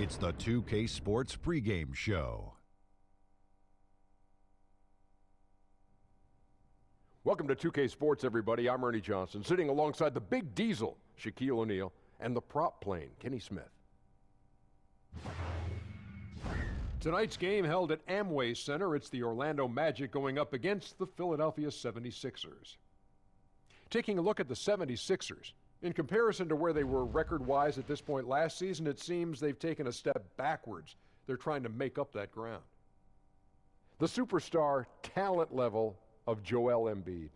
It's the 2K Sports pregame show. Welcome to 2K Sports, everybody. I'm Ernie Johnson, sitting alongside the big diesel, Shaquille O'Neal, and the prop plane, Kenny Smith. Tonight's game held at Amway Center. It's the Orlando Magic going up against the Philadelphia 76ers. Taking a look at the 76ers, in comparison to where they were record-wise at this point last season, it seems they've taken a step backwards. They're trying to make up that ground. The superstar talent level of Joel Embiid.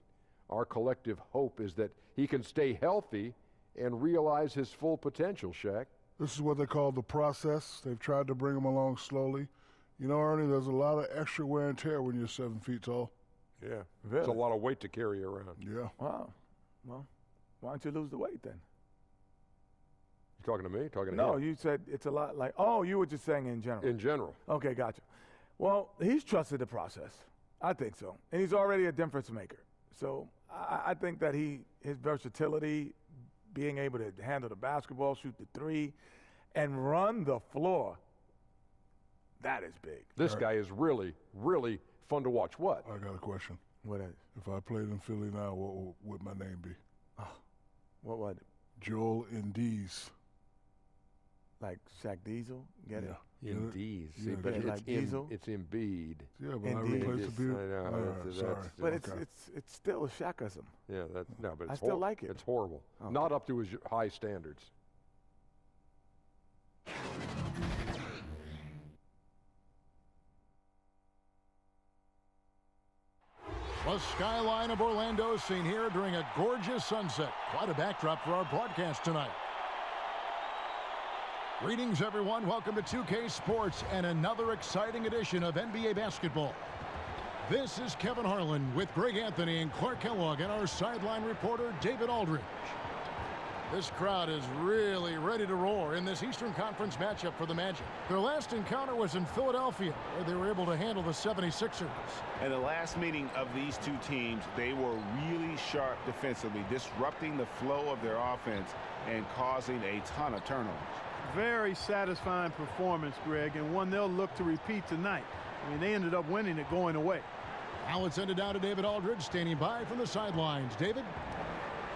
Our collective hope is that he can stay healthy and realize his full potential, Shaq. This is what they call the process. They've tried to bring him along slowly. You know, Ernie, there's a lot of extra wear and tear when you're 7 feet tall. Yeah, there's a lot of weight to carry around. Yeah. Wow. Well, why don't you lose the weight then? You talking to me? Talking to No, him? you said it's a lot like, oh, you were just saying in general. In general. Okay, gotcha. Well, he's trusted the process. I think so. And he's already a difference maker. So I think that his versatility, being able to handle the basketball, shoot the three, and run the floor, that is big. This guy is really, really fun to watch. What? I got a question. What is it? If I played in Philly now, what would my name be? Oh, what was it? Joel Indies. Like Shaq Diesel? Get it? Indeed. Yeah, See, but yeah, like Diesel? it's Embiid. Yeah, but I Indeed. replaced the I beard. know. All right, That's- sorry. But Okay. it's still a Shaqism. Yeah, no, but it's I still like it. It's horrible. Okay. Not up to his high standards. The skyline of Orlando is seen here during a gorgeous sunset. Quite a backdrop for our broadcast tonight. Greetings, everyone. Welcome to 2K Sports and another exciting edition of NBA basketball. This is Kevin Harlan with Greg Anthony and Clark Kellogg and our sideline reporter, David Aldridge. This crowd is really ready to roar in this Eastern Conference matchup for the Magic. Their last encounter was in Philadelphia, where they were able to handle the 76ers. And the last meeting of these two teams, they were really sharp defensively, disrupting the flow of their offense and causing a ton of turnovers. Very satisfying performance, Greg, and one they'll look to repeat tonight. I mean, they ended up winning it going away. Now let's send it down to David Aldridge, standing by from the sidelines. David?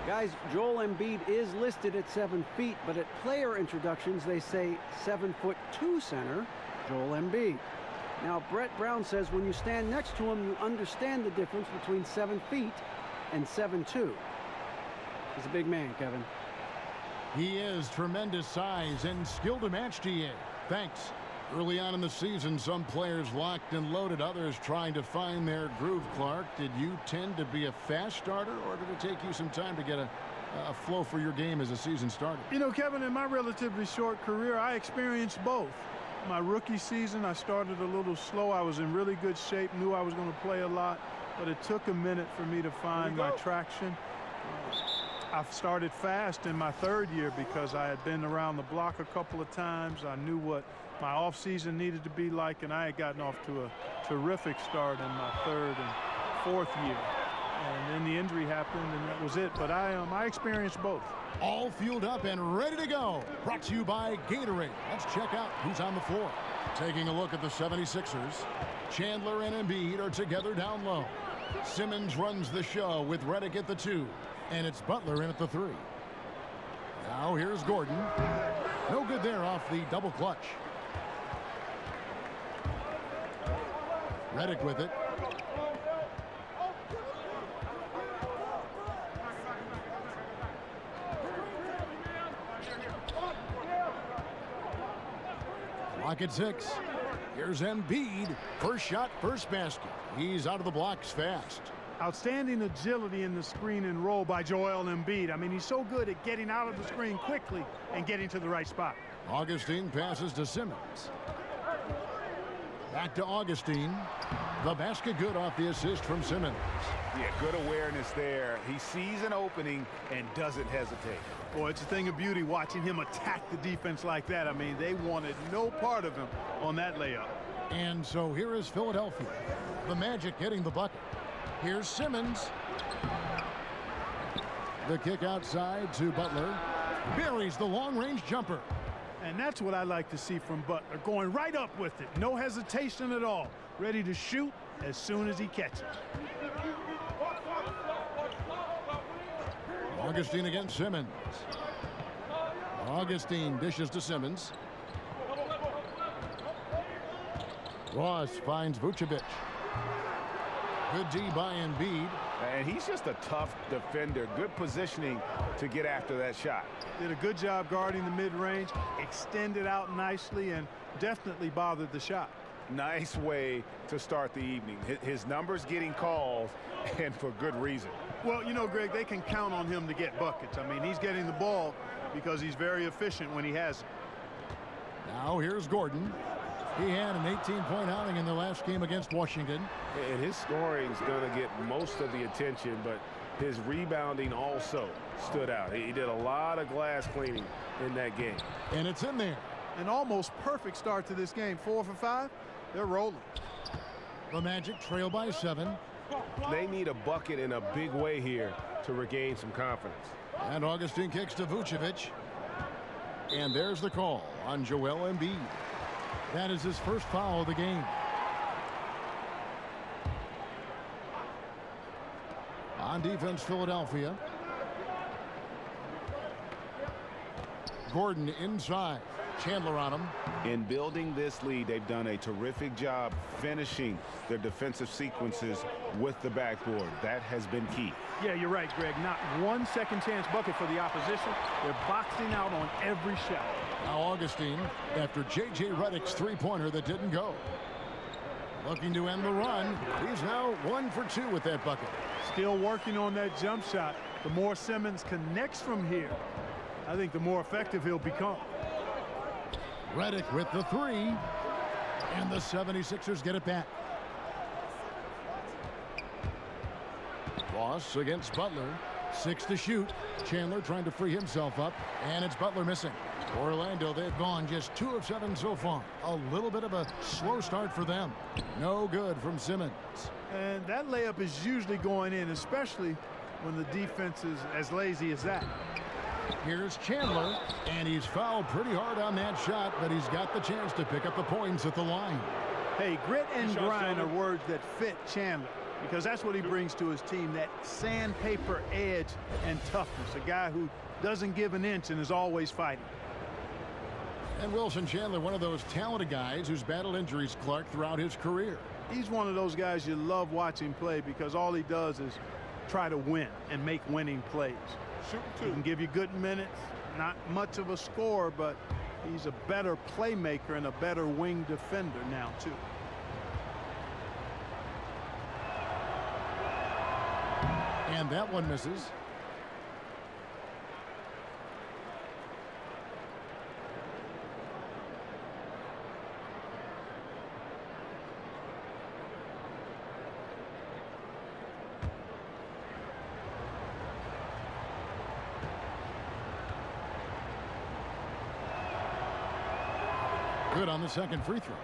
Guys, Joel Embiid is listed at 7 feet, but at player introductions, they say 7'2" center, Joel Embiid. Now, Brett Brown says when you stand next to him, you understand the difference between 7 feet and 7'2". He's a big man, Kevin. He is tremendous size and skill to match TA. Thanks. Early on in the season, some players locked and loaded, others trying to find their groove. Clark, did you tend to be a fast starter, or did it take you some time to get a flow for your game as a season starter? You know, Kevin, in my relatively short career, I experienced both. My rookie season, I started a little slow. I was in really good shape, knew I was going to play a lot, but it took a minute for me to find my traction. I started fast in my third year because I had been around the block a couple of times. I knew what my offseason needed to be like, and I had gotten off to a terrific start in my third and fourth year. And then the injury happened, and that was it. But I experienced both. All fueled up and ready to go. Brought to you by Gatorade. Let's check out who's on the floor. Taking a look at the 76ers. Chandler and Embiid are together down low. Simmons runs the show with Redick at the 2. And it's Butler in at the 3. Now here's Gordon. No good there off the double clutch. Redick with it. Clock at 6. Here's Embiid. First shot, first basket. He's out of the blocks fast. Outstanding agility in the screen and roll by Joel Embiid. I mean, he's so good at getting out of the screen quickly and getting to the right spot. Augustine passes to Simmons. Back to Augustine. The basket good off the assist from Simmons. Yeah, good awareness there. He sees an opening and doesn't hesitate. Boy, it's a thing of beauty watching him attack the defense like that. I mean, they wanted no part of him on that layup. And so here is Philadelphia. The Magic getting the bucket. Here's Simmons. The kick outside to Butler. Buries the long-range jumper. And that's what I like to see from Butler, going right up with it. No hesitation at all. Ready to shoot as soon as he catches. Augustine against Simmons. Augustine dishes to Simmons. Ross finds Vucevic. Good D by Embiid. And he's just a tough defender. Good positioning to get after that shot. Did a good job guarding the mid-range, extended out nicely, and definitely bothered the shot. Nice way to start the evening. His numbers getting calls, and for good reason. Well, you know, Greg, they can count on him to get buckets. I mean, he's getting the ball because he's very efficient when he has it. Now here's Gordon. He had an 18-point outing in the last game against Washington. And his scoring is going to get most of the attention, but his rebounding also stood out. He did a lot of glass cleaning in that game. And it's in there. An almost perfect start to this game. 4 for 5. They're rolling. The Magic trail by 7. They need a bucket in a big way here to regain some confidence. And Augustine kicks to Vucevic. And there's the call on Joel Embiid. That is his first foul of the game. On defense, Philadelphia. Gordon inside. Chandler on him. In building this lead, they've done a terrific job finishing their defensive sequences with the backboard. That has been key. Yeah, you're right, Greg. Not one second chance bucket for the opposition. They're boxing out on every shot. Now Augustine, after J.J. Redick's three-pointer that didn't go. Looking to end the run. He's now 1 for 2 with that bucket. Still working on that jump shot. The more Simmons connects from here, I think the more effective he'll become. Redick with the 3. And the 76ers get it back. Ross against Butler. 6 to shoot. Chandler trying to free himself up. And it's Butler missing. Orlando, they've gone just 2 of 7 so far. A little bit of a slow start for them. No good from Simmons. And that layup is usually going in, especially when the defense is as lazy as that. Here's Chandler, and he's fouled pretty hard on that shot, but he's got the chance to pick up the points at the line. Hey, grit and grind are words that fit Chandler, because that's what he brings to his team, that sandpaper edge and toughness, a guy who doesn't give an inch and is always fighting. And Wilson Chandler, one of those talented guys who's battled injuries, Clark, throughout his career. He's one of those guys you love watching play because all he does is try to win and make winning plays. He can give you good minutes, not much of a scorer, but he's a better playmaker and a better wing defender now, too. And that one misses. Good on the second free throw.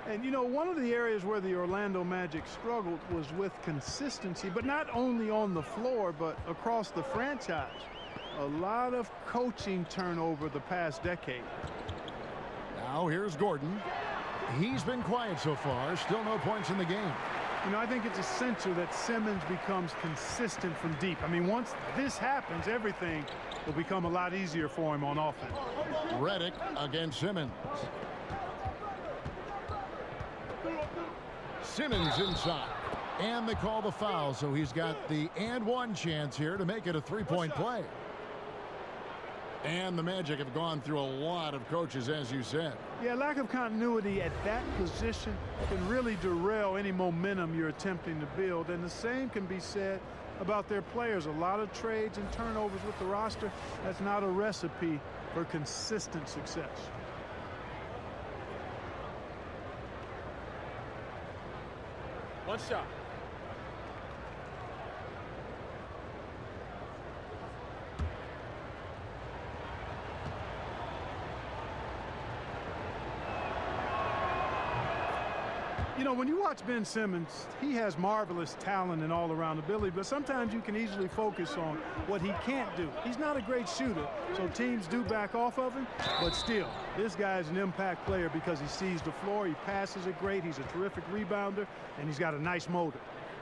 And, you know, one of the areas where the Orlando Magic struggled was with consistency, but not only on the floor, but across the franchise. A lot of coaching turnover the past decade. Now here's Gordon. He's been quiet so far. Still no points in the game. You know, I think it's essential that Simmons becomes consistent from deep. I mean, once this happens, everything will become a lot easier for him on offense. Redick against Simmons. Simmons inside. And they call the foul, so he's got the and one chance here to make it a three-point play. And the Magic have gone through a lot of coaches, as you said. Yeah, lack of continuity at that position can really derail any momentum you're attempting to build. And the same can be said about their players. A lot of trades and turnovers with the roster. That's not a recipe for consistent success. One shot. You know, when you watch Ben Simmons, he has marvelous talent and all-around ability, but sometimes you can easily focus on what he can't do. He's not a great shooter, so teams do back off of him, but still, this guy is an impact player because he sees the floor, he passes it great, he's a terrific rebounder, and he's got a nice motor.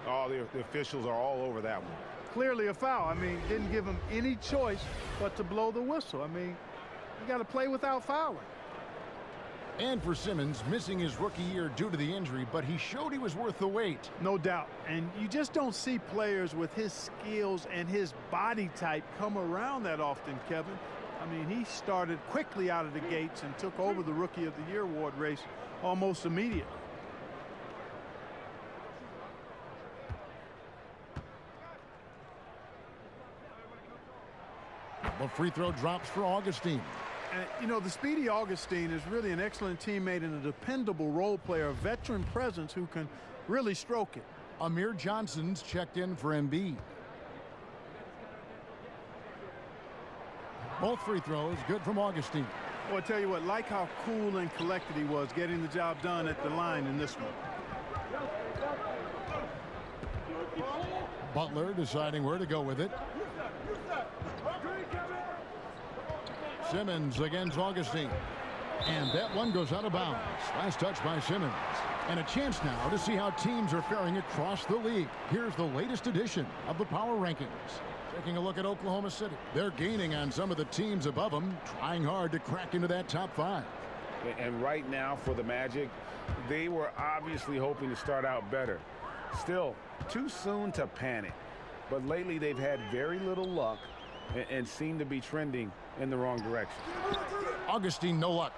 Oh, the officials are all over that one. Clearly a foul. I mean, didn't give him any choice but to blow the whistle. I mean, you got to play without fouling. And for Simmons, missing his rookie year due to the injury, but he showed he was worth the wait. No doubt. And you just don't see players with his skills and his body type come around that often, Kevin. I mean, he started quickly out of the gates and took over the Rookie of the Year award race almost immediately. The free throw drops for Augustine. You know, the speedy Augustine is really an excellent teammate and a dependable role player, a veteran presence who can really stroke it. Amir Johnson's checked in for Embiid. Both free throws good from Augustine. Well, I tell you what, like how cool and collected he was getting the job done at the line in this one. Butler deciding where to go with it. Simmons against Augustine. And that one goes out of bounds. Last touch by Simmons. And a chance now to see how teams are faring across the league. Here's the latest edition of the Power Rankings. Taking a look at Oklahoma City. They're gaining on some of the teams above them, trying hard to crack into that top 5. And right now for the Magic, they were obviously hoping to start out better. Still, too soon to panic. But lately they've had very little luck and seem to be trending in the wrong direction. Augustine, no luck.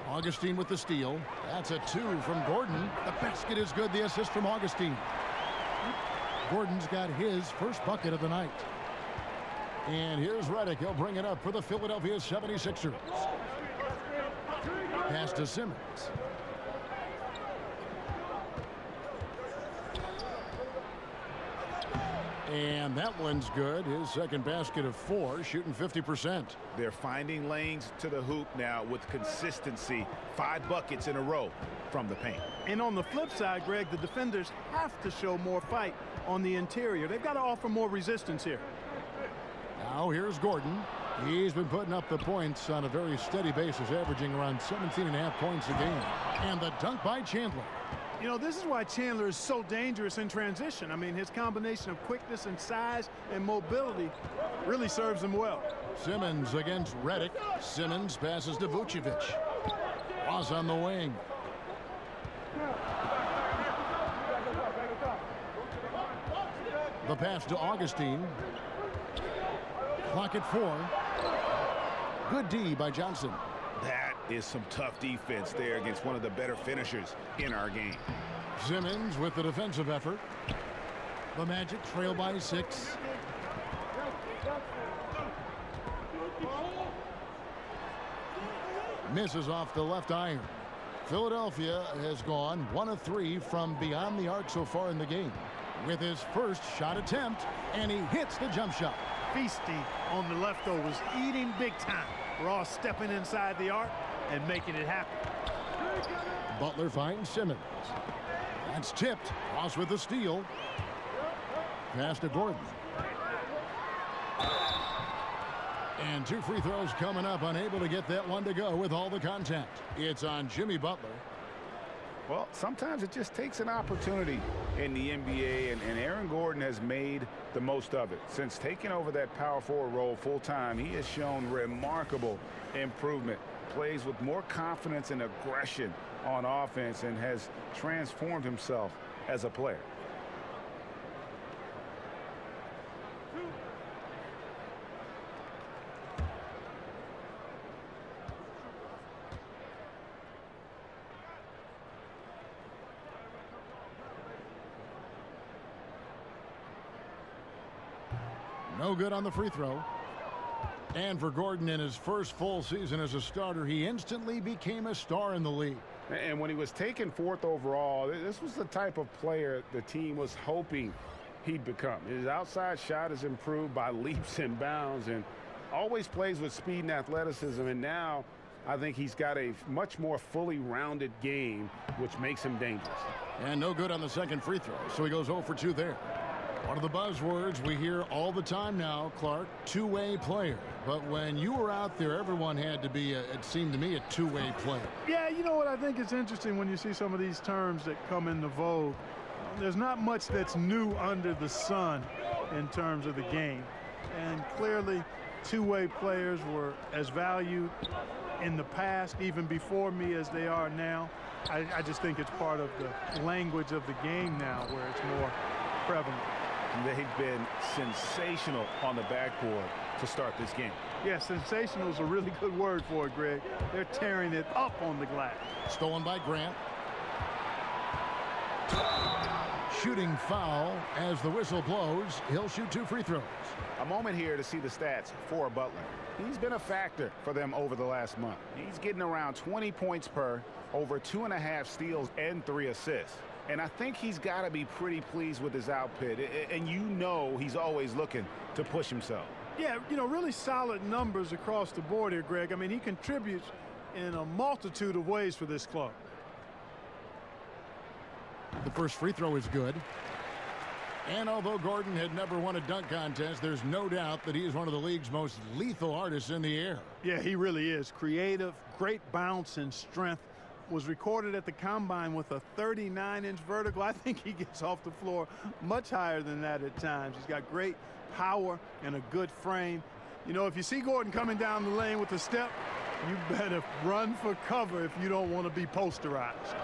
Augustine with the steal. That's a 2 from Gordon. The basket is good. The assist from Augustine. Gordon's got his first bucket of the night. And here's Redick. He'll bring it up for the Philadelphia 76ers. Pass to Simmons. And that one's good. His second basket of 4, shooting 50%. They're finding lanes to the hoop now with consistency. 5 buckets in a row from the paint. And on the flip side, Greg, the defenders have to show more fight on the interior. They've got to offer more resistance here. Now here's Gordon. He's been putting up the points on a very steady basis, averaging around 17.5 points a game. And the dunk by Chandler. You know, this is why Chandler is so dangerous in transition. I mean, his combination of quickness and size and mobility really serves him well. Simmons against Redick. Simmons passes to Vucevic. Ross on the wing. The pass to Augustine. Clock at 4. Good D by Johnson. That is some tough defense there against one of the better finishers in our game. Simmons with the defensive effort. The Magic trail by 6. Misses off the left iron. Philadelphia has gone 1 of 3 from beyond the arc so far in the game. With his first shot attempt, and he hits the jump shot. Feasting on the leftovers, eating big time. Ross stepping inside the arc and making it happen. Butler finds Simmons. That's tipped. Ross with the steal. Pass to Gordon. And 2 free throws coming up, unable to get that one to go with all the contact. It's on Jimmy Butler. Well, sometimes it just takes an opportunity in the NBA, and Aaron Gordon has made the most of it. Since taking over that power forward role full time, he has shown remarkable improvement. Plays with more confidence and aggression on offense and has transformed himself as a player. No good on the free throw. And for Gordon, in his first full season as a starter, he instantly became a star in the league. And when he was taken 4th overall, this was the type of player the team was hoping he'd become. His outside shot has improved by leaps and bounds and always plays with speed and athleticism. And now I think he's got a much more fully rounded game, which makes him dangerous. And no good on the second free throw, so he goes 0 for 2 there. One of the buzzwords we hear all the time now, Clark, two-way player. But when you were out there, everyone had to be, it seemed to me, a two-way player. Yeah, you know what? I think it's interesting when you see some of these terms that come into vogue. There's not much that's new under the sun in terms of the game. And clearly, two-way players were as valued in the past, even before me, as they are now. I just think it's part of the language of the game now where it's more prevalent. They've been sensational on the backboard to start this game. Yeah, sensational is a really good word for it, Greg. They're tearing it up on the glass. Stolen by Grant. Shooting foul as the whistle blows. He'll shoot 2 free throws. A moment here to see the stats for Butler. He's been a factor for them over the last month. He's getting around 20 points per, over 2.5 steals and 3 assists. And I think he's got to be pretty pleased with his output. And you know he's always looking to push himself. Yeah, you know, really solid numbers across the board here, Greg. I mean, he contributes in a multitude of ways for this club. The first free throw is good. And although Gordon had never won a dunk contest, there's no doubt that he is one of the league's most lethal artists in the air. Yeah, he really is. Creative, great bounce and strength. Was recorded at the combine with a 39-inch vertical. I think he gets off the floor much higher than that at times. He's got great power and a good frame. You know, if you see Gordon coming down the lane with a step, you better run for cover if you don't want to be posterized.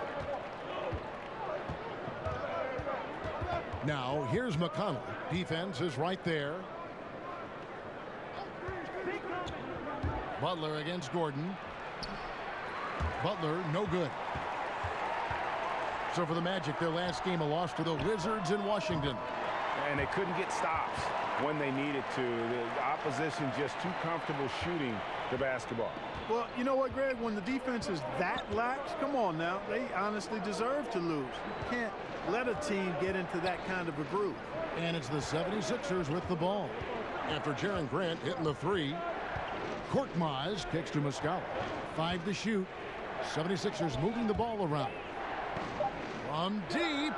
Now, here's McConnell. Defense is right there. Butler against Gordon. Butler, no good. So for the Magic, their last game, a loss to the Wizards in Washington. And they couldn't get stops when they needed to. The opposition just too comfortable shooting the basketball. Well, you know what, Greg? When the defense is that lax, come on now, they honestly deserve to lose. You can't let a team get into that kind of a groove. And it's the 76ers with the ball. After Jaren Grant hitting the 3, Korkmaz kicks to Muscala. 5 to shoot. 76ers moving the ball around. From deep.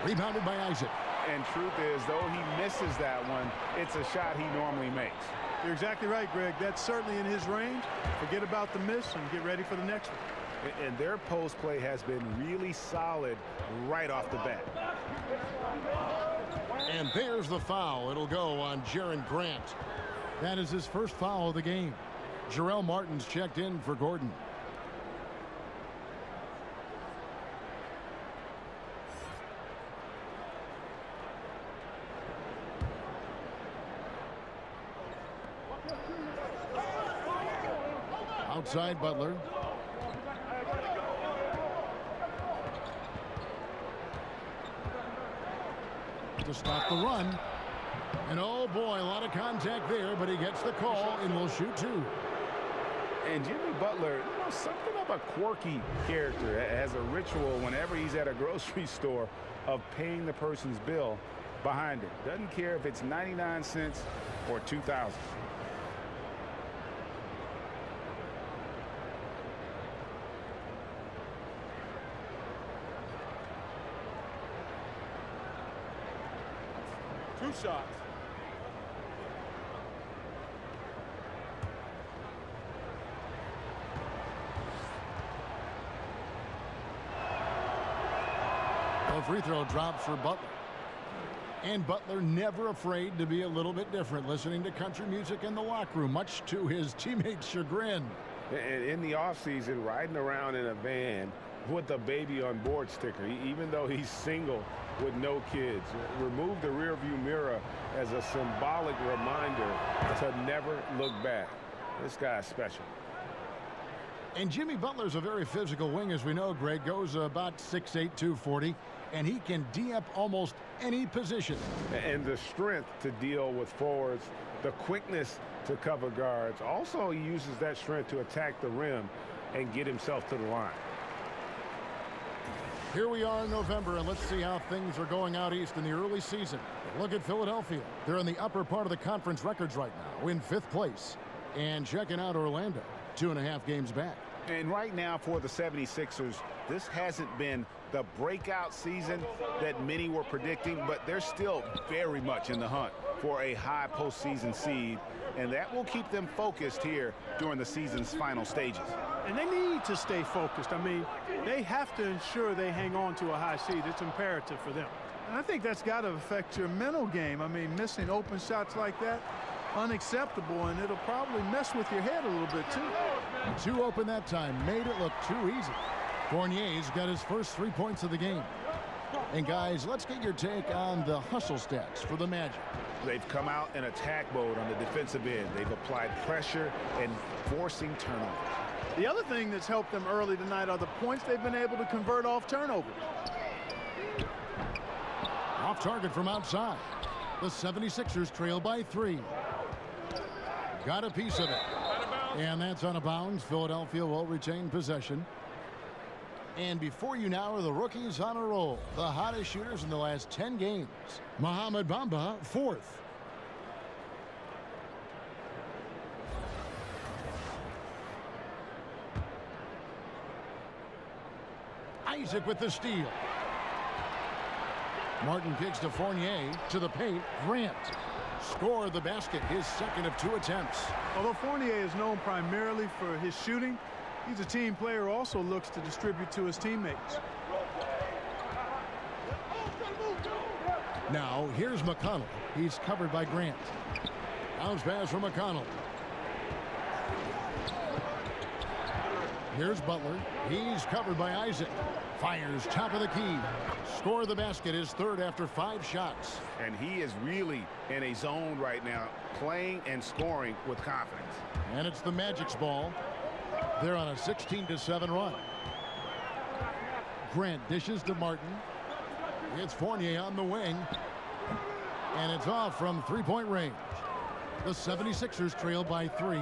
Rebounded by Isaac. And truth is, though he misses that one, it's a shot he normally makes. You're exactly right, Greg. That's certainly in his range. Forget about the miss and get ready for the next one. And their post play has been really solid right off the bat. And there's the foul. It'll go on Jaren Grant. That is his first foul of the game. Jarrell Martin's checked in for Gordon. Outside Butler. To stop the run. And oh boy, a lot of contact there, but he gets the call and will shoot 2. And Jimmy Butler, you know, something of a quirky character, has a ritual whenever he's at a grocery store of paying the person's bill behind him. Doesn't care if it's 99 cents or 2,000. Two shots. A free throw drops for Butler. And Butler never afraid to be a little bit different, listening to country music in the locker room, much to his teammates' chagrin. And in the offseason, riding around in a van with a baby on board sticker, even though he's single with no kids. Remove the rearview mirror as a symbolic reminder to never look back. This guy's special. And Jimmy Butler's a very physical wing, as we know, Greg. Goes about 6'8", 240, and he can D-up almost any position. And the strength to deal with forwards, the quickness to cover guards. Also, he uses that strength to attack the rim and get himself to the line. Here we are in November, and let's see how things are going out east in the early season. Look at Philadelphia. They're in the upper part of the conference records right now, in 5th place. And checking out Orlando, 2.5 games back. And right now for the 76ers, this hasn't been the breakout season that many were predicting, but they're still very much in the hunt for a high postseason seed, and that will keep them focused here during the season's final stages. And they need to stay focused. I mean, they have to ensure they hang on to a high seed. It's imperative for them. And I think that's got to affect your mental game. I mean, missing open shots like that, unacceptable, and it'll probably mess with your head a little bit too. Too open that time, made it look too easy. Fournier's got his first 3 points of the game. And guys, let's get your take on the hustle stats for the Magic. They've come out in attack mode on the defensive end. They've applied pressure and forcing turnovers. The other thing that's helped them early tonight are the points they've been able to convert off turnovers. Off target from outside. The 76ers trail by 3. Got a piece of it. And that's out of bounds. Philadelphia will retain possession. And before you now are the rookies on a roll. The hottest shooters in the last 10 games. Mohamed Bamba, 4th. Isaac with the steal. Martin kicks to Fournier, to the paint. Grant scored the basket, his second of 2 attempts. Although Fournier is known primarily for his shooting, he's a team player who also looks to distribute to his teammates. Now here's McConnell. He's covered by Grant. Bounce pass from McConnell. Here's Butler. He's covered by Isaac. Fires top of the key. Score the basket, his 3rd after 5 shots. And he is really in a zone right now, playing and scoring with confidence. And it's the Magic's ball. They're on a 16-7 run. Grant dishes to Martin. It's Fournier on the wing. And it's off from 3-point range. The 76ers trail by 3.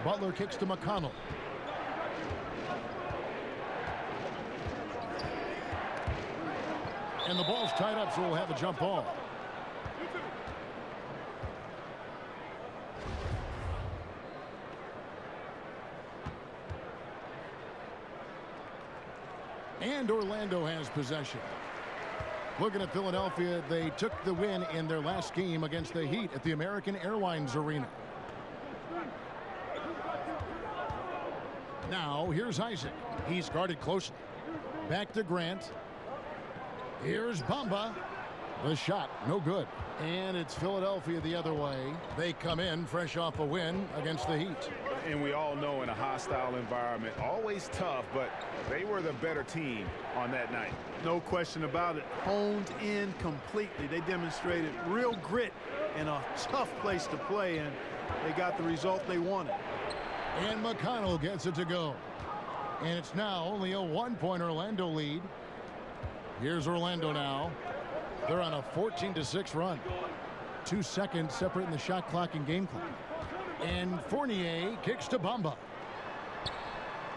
Butler kicks to McConnell. And the ball's tied up, so we'll have a jump ball. And Orlando has possession. Looking at Philadelphia, they took the win in their last game against the Heat at the American Airlines Arena. Now, here's Isaac. He's guarded closely. Back to Grant. Here's Bamba. The shot, no good. And it's Philadelphia the other way. They come in fresh off a win against the Heat. And we all know in a hostile environment, always tough, but they were the better team on that night. No question about it. Honed in completely. They demonstrated real grit in a tough place to play, and they got the result they wanted. And McConnell gets it to go. And it's now only a 1-point Orlando lead. Here's Orlando now. They're on a 14-6 run. 2 seconds separating the shot clock and game clock. And Fournier kicks to Bamba.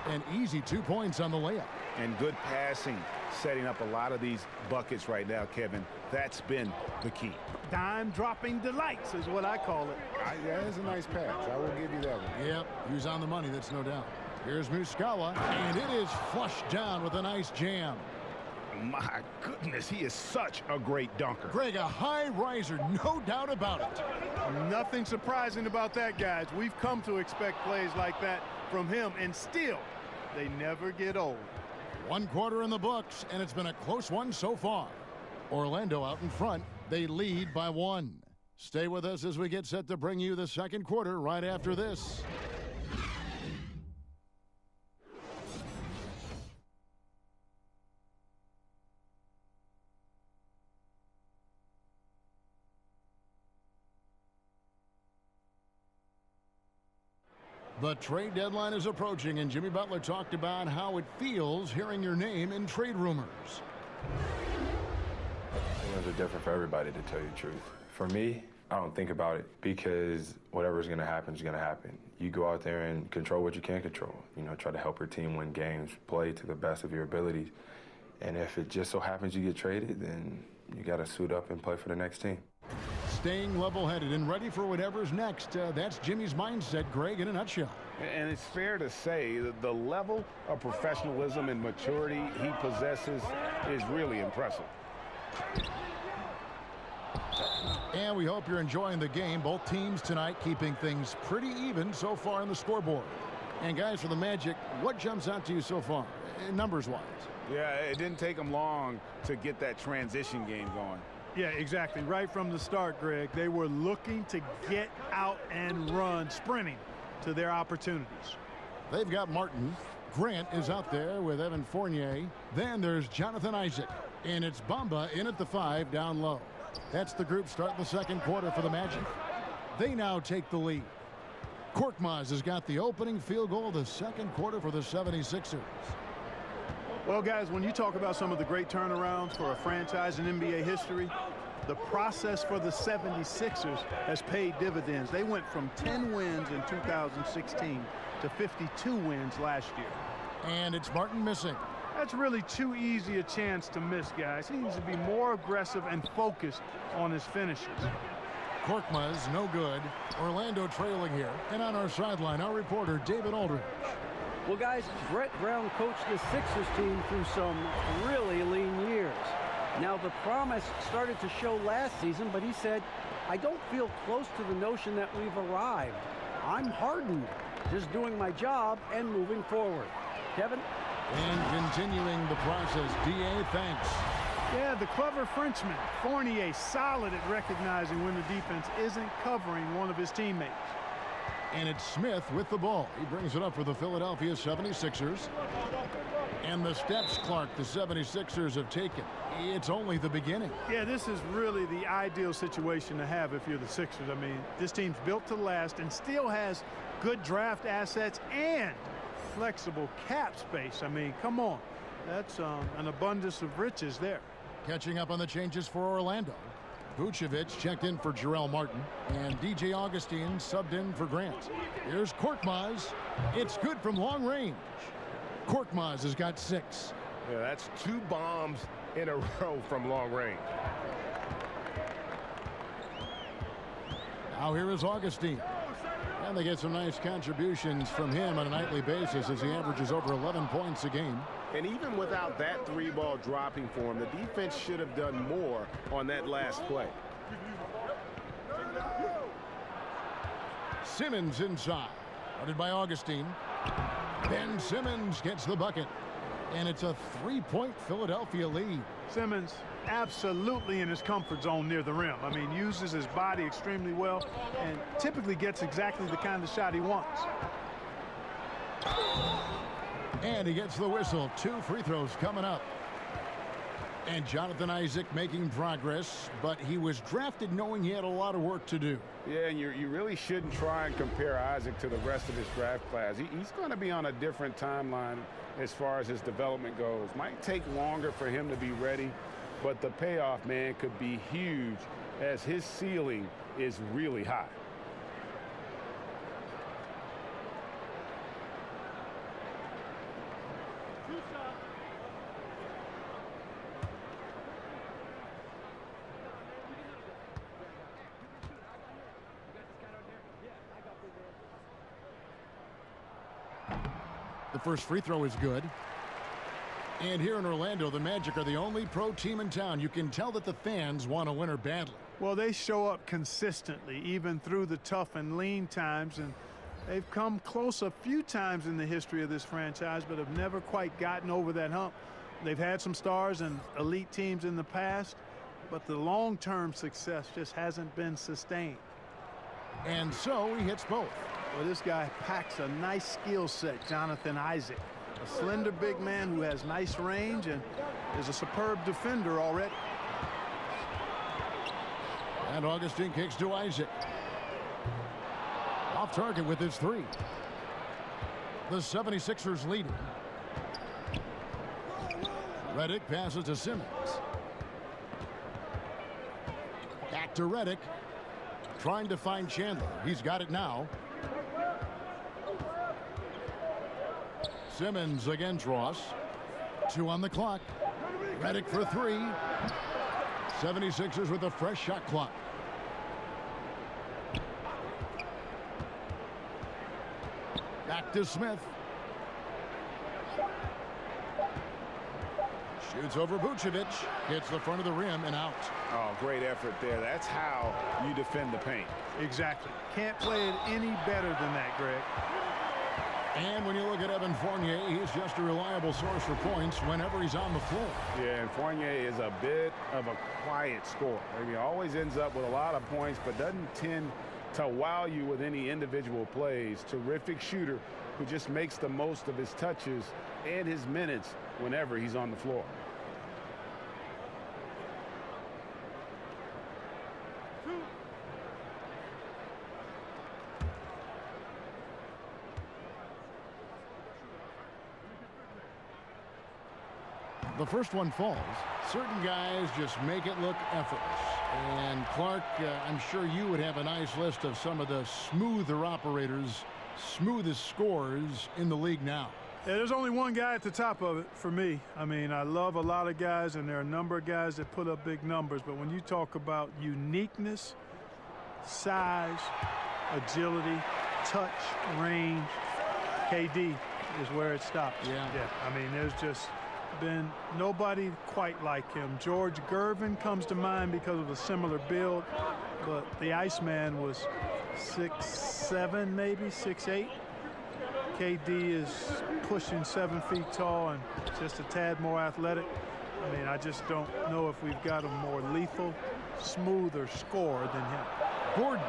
An easy 2 points on the layup. And good passing, setting up a lot of these buckets right now, Kevin. That's been the key. Dime-dropping delights is what I call it. That is a nice pass. I will give you that one. Yep, he was on the money, that's no doubt. Here's Muscala, and it is flushed down with a nice jam. My goodness, he is such a great dunker. Greg, a high riser, no doubt about it. Nothing surprising about that, guys. We've come to expect plays like that from him, and still, they never get old. 1 quarter in the books, and it's been a close one so far. Orlando out in front. They lead by 1. Stay with us as we get set to bring you the second quarter right after this. The trade deadline is approaching, and Jimmy Butler talked about how it feels hearing your name in trade rumors. Rumors are different for everybody, to tell you the truth. For me, I don't think about it because whatever's going to happen is going to happen. You go out there and control what you can control. You know, try to help your team win games, play to the best of your abilities. And if it just so happens you get traded, then you got to suit up and play for the next team. staying level-headed and ready for whatever's next. That's Jimmy's mindset, Greg, in a nutshell. And it's fair to say that the level of professionalism and maturity he possesses is really impressive. And we hope you're enjoying the game. Both teams tonight keeping things pretty even so far on the scoreboard. And guys, for the Magic, what jumps out to you so far, numbers-wise? Yeah, it didn't take them long to get that transition game going. Yeah, exactly. Right from the start, Greg, they were looking to get out and run, sprinting to their opportunities. They've got Martin. Grant is out there with Evan Fournier. Then there's Jonathan Isaac. And it's Bamba in at the 5 down low. That's the group start the second quarter for the Magic. They now take the lead. Korkmaz has got the opening field goal of the second quarter for the 76ers. Well, guys, when you talk about some of the great turnarounds for a franchise in NBA history, the process for the 76ers has paid dividends. They went from 10 wins in 2016 to 52 wins last year. And it's Martin missing. That's really too easy a chance to miss, guys. He needs to be more aggressive and focused on his finishes. Korkmaz, no good. Orlando trailing here. And on our sideline, our reporter, David Aldridge. Well, guys, Brett Brown coached the Sixers team through some really lean years. Now, the promise started to show last season, but he said, I don't feel close to the notion that we've arrived. I'm hardened, just doing my job and moving forward. Kevin? And continuing the process, D.A., thanks. Yeah, the clever Frenchman, Fournier, solid at recognizing when the defense isn't covering one of his teammates. And it's Smith with the ball. He brings it up for the Philadelphia 76ers. And the steps, Clark, the 76ers have taken. It's only the beginning. Yeah, this is really the ideal situation to have if you're the Sixers. I mean, this team's built to last and still has good draft assets and flexible cap space. I mean, come on. That's an abundance of riches there. Catching up on the changes for Orlando. Vucevic checked in for Jarrell Martin, and DJ Augustine subbed in for Grant. Here's Korkmaz. It's good from long range. Korkmaz has got 6. Yeah, that's 2 bombs in a row from long range. Now here is Augustine. And they get some nice contributions from him on a nightly basis as he averages over 11 points a game. And even without that 3-ball dropping for him, the defense should have done more on that last play. Simmons inside. Guarded by Augustine. Ben Simmons gets the bucket. And it's a 3-point Philadelphia lead. Simmons absolutely in his comfort zone near the rim. I mean, uses his body extremely well and typically gets exactly the kind of shot he wants. And he gets the whistle. 2 free throws coming up. And Jonathan Isaac making progress, but he was drafted knowing he had a lot of work to do. Yeah, and you really shouldn't try and compare Isaac to the rest of his draft class. He's going to be on a different timeline as far as his development goes. Might take longer for him to be ready, but the payoff, man, could be huge as his ceiling is really high. The first free throw is good. And here in Orlando, the Magic are the only pro team in town. You can tell that the fans want a winner badly. Well, they show up consistently, even through the tough and lean times, and they've come close a few times in the history of this franchise, but have never quite gotten over that hump. They've had some stars and elite teams in the past, but the long-term success just hasn't been sustained. And so he hits both. Well, this guy packs a nice skill set, Jonathan Isaac. A slender big man who has nice range and is a superb defender already. And Augustine kicks to Isaac. Off target with his 3. The 76ers lead. Redick passes to Simmons. Back to Redick. Trying to find Chandler. He's got it now. Simmons against Ross. 2 on the clock. Redick for 3. 76ers with a fresh shot clock. to Smith. Shoots over Vucevic. Hits the front of the rim and out. Oh, great effort there. That's how you defend the paint. Exactly. Can't play it any better than that, Greg. And when you look at Evan Fournier, he's just a reliable source for points whenever he's on the floor. Yeah, and Fournier is a bit of a quiet scorer. He always ends up with a lot of points, but doesn't tend to wow you with any individual plays. Terrific shooter who just makes the most of his touches and his minutes whenever he's on the floor. The first one falls. Certain guys just make it look effortless. And Clark, I'm sure you would have a nice list of some of the smoother operators, smoothest scorers in the league now. Yeah, there's only one guy at the top of it for me. I mean, I love a lot of guys, and there are a number of guys that put up big numbers. But when you talk about uniqueness, size, agility, touch, range, KD is where it stops. Yeah. I mean, there's just been nobody quite like him. George Gervin comes to mind because of a similar build, but the Iceman was 6'7", maybe 6'8". KD is pushing 7 feet tall and just a tad more athletic. I mean, I just don't know if we've got a more lethal, smoother scorer than him. Gordon.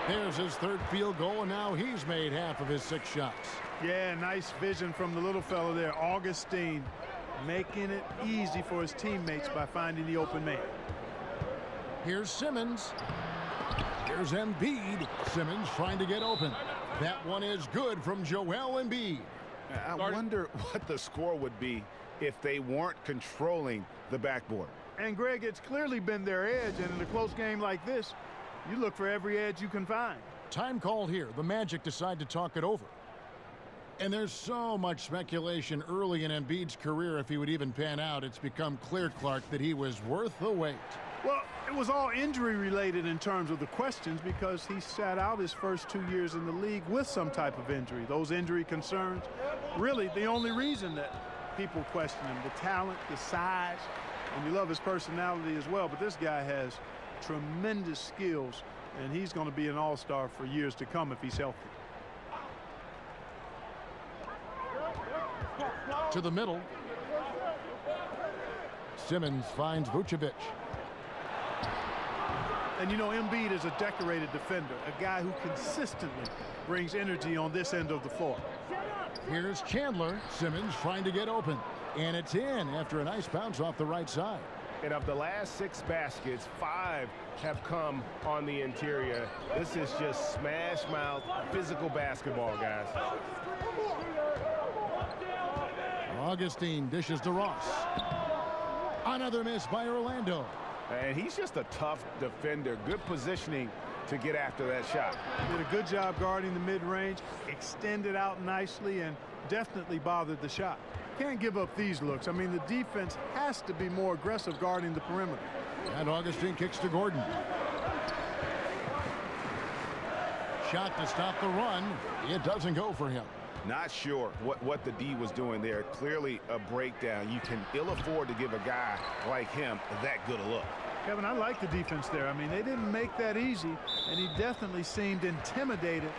There's his third field goal, and now he's made half of his 6 shots. Yeah, nice vision from the little fellow there, Augustine, making it easy for his teammates by finding the open man. Here's Simmons. Here's Embiid. Simmons trying to get open. That one is good from Joel Embiid. I wonder what the score would be if they weren't controlling the backboard. And, Greg, it's clearly been their edge, and in a close game like this, you look for every edge you can find. Time called here. The Magic decide to talk it over. And there's so much speculation early in Embiid's career if he would even pan out. It's become clear, Clark, that he was worth the wait. Well, it was all injury-related in terms of the questions because he sat out his first 2 years in the league with some type of injury. Those injury concerns, really the only reason that people question him, the talent, the size, and you love his personality as well. But this guy has tremendous skills, and he's going to be an all-star for years to come if he's healthy. To the middle. Simmons finds Vucevic. And, you know, Embiid is a decorated defender, a guy who consistently brings energy on this end of the floor. Here's Chandler. Simmons trying to get open. And it's in after a nice bounce off the right side. And of the last 6 baskets, 5 have come on the interior. This is just smash mouth, physical basketball, guys. Augustine dishes to Ross. Another miss by Orlando. And he's just a tough defender. Good positioning to get after that shot. Did a good job guarding the mid-range, extended out nicely, and definitely bothered the shot. Can't give up these looks. I mean, the defense has to be more aggressive guarding the perimeter. And Augustine kicks to Gordon. Shot to stop the run. It doesn't go for him. Not sure what the D was doing there. Clearly a breakdown. You can ill afford to give a guy like him that good a look. Kevin, I like the defense there. I mean, they didn't make that easy, and he definitely seemed intimidated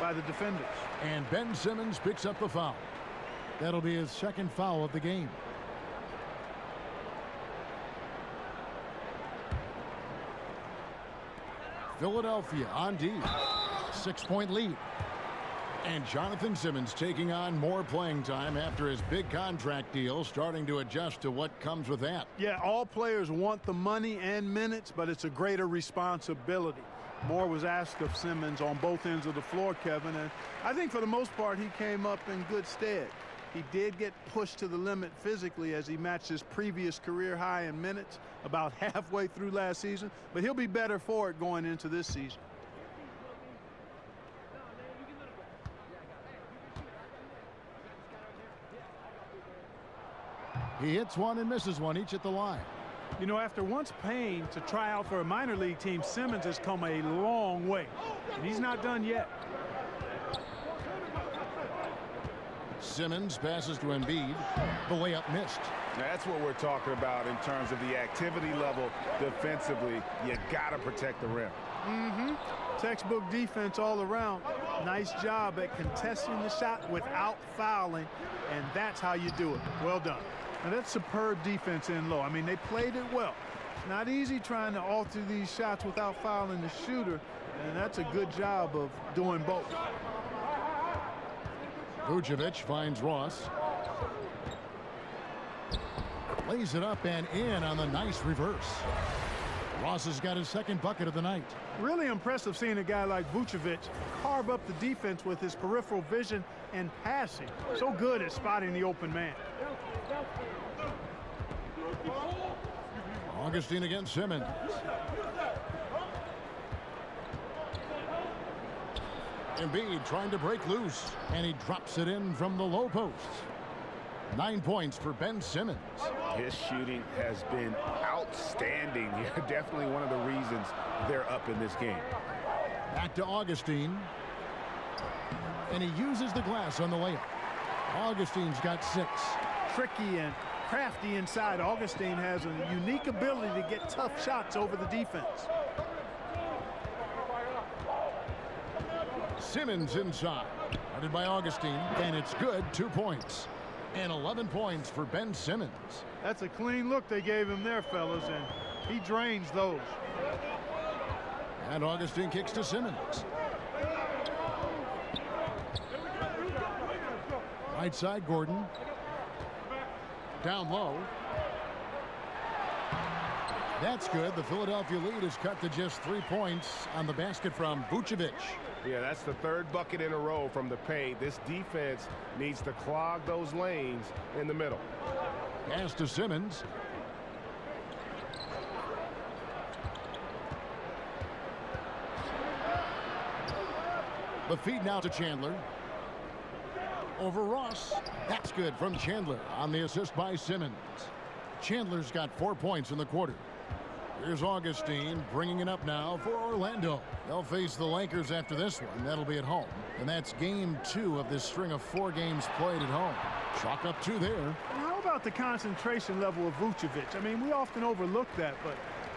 by the defenders. And Ben Simmons picks up the foul. That'll be his second foul of the game. Philadelphia on D. 6-point lead. And Jonathan Simmons taking on more playing time after his big contract deal, starting to adjust to what comes with that. Yeah, all players want the money and minutes, but it's a greater responsibility. More was asked of Simmons on both ends of the floor, Kevin, and I think for the most part he came up in good stead. He did get pushed to the limit physically as he matched his previous career high in minutes about halfway through last season, but he'll be better for it going into this season. He hits one and misses one, each at the line. You know, after once paying to try out for a minor league team, Simmons has come a long way, and he's not done yet. Simmons passes to Embiid. The layup missed. Now, that's what we're talking about in terms of the activity level defensively. You got to protect the rim. Textbook defense all around. Nice job at contesting the shot without fouling, and that's how you do it. Well done. Now, that's superb defense in low. I mean, they played it well. It's not easy trying to alter these shots without fouling the shooter, and that's a good job of doing both. Vucevic finds Ross. Lays it up and in on the nice reverse. Ross has got his second bucket of the night. Really impressive seeing a guy like Vucevic carve up the defense with his peripheral vision and passing. So good at spotting the open man. Augustine against Simmons. Embiid trying to break loose, and he drops it in from the low post. 9 points for Ben Simmons. His shooting has been outstanding. Definitely one of the reasons they're up in this game. Back to Augustine. And he uses the glass on the layup. Augustine's got 6. Tricky and crafty inside. Augustine has a unique ability to get tough shots over the defense. Simmons inside. Guarded by Augustine, and it's good. 2 points. And 11 points for Ben Simmons. That's a clean look they gave him there, fellas, and he drains those. And Augustine kicks to Simmons. Right side, Gordon. Down low. That's good. The Philadelphia lead is cut to just 3 points on the basket from Vucevic. Yeah, that's the third bucket in a row from the paint. This defense needs to clog those lanes in the middle. Pass to Simmons. The feed now to Chandler. Over Ross. That's good from Chandler on the assist by Simmons. Chandler's got 4 points in the quarter. Here's Augustine bringing it up now for Orlando. They'll face the Lakers after this one. That'll be at home. And that's game 2 of this string of 4 games played at home. Chalk up 2 there. How about the concentration level of Vucevic? I mean, we often overlook that, but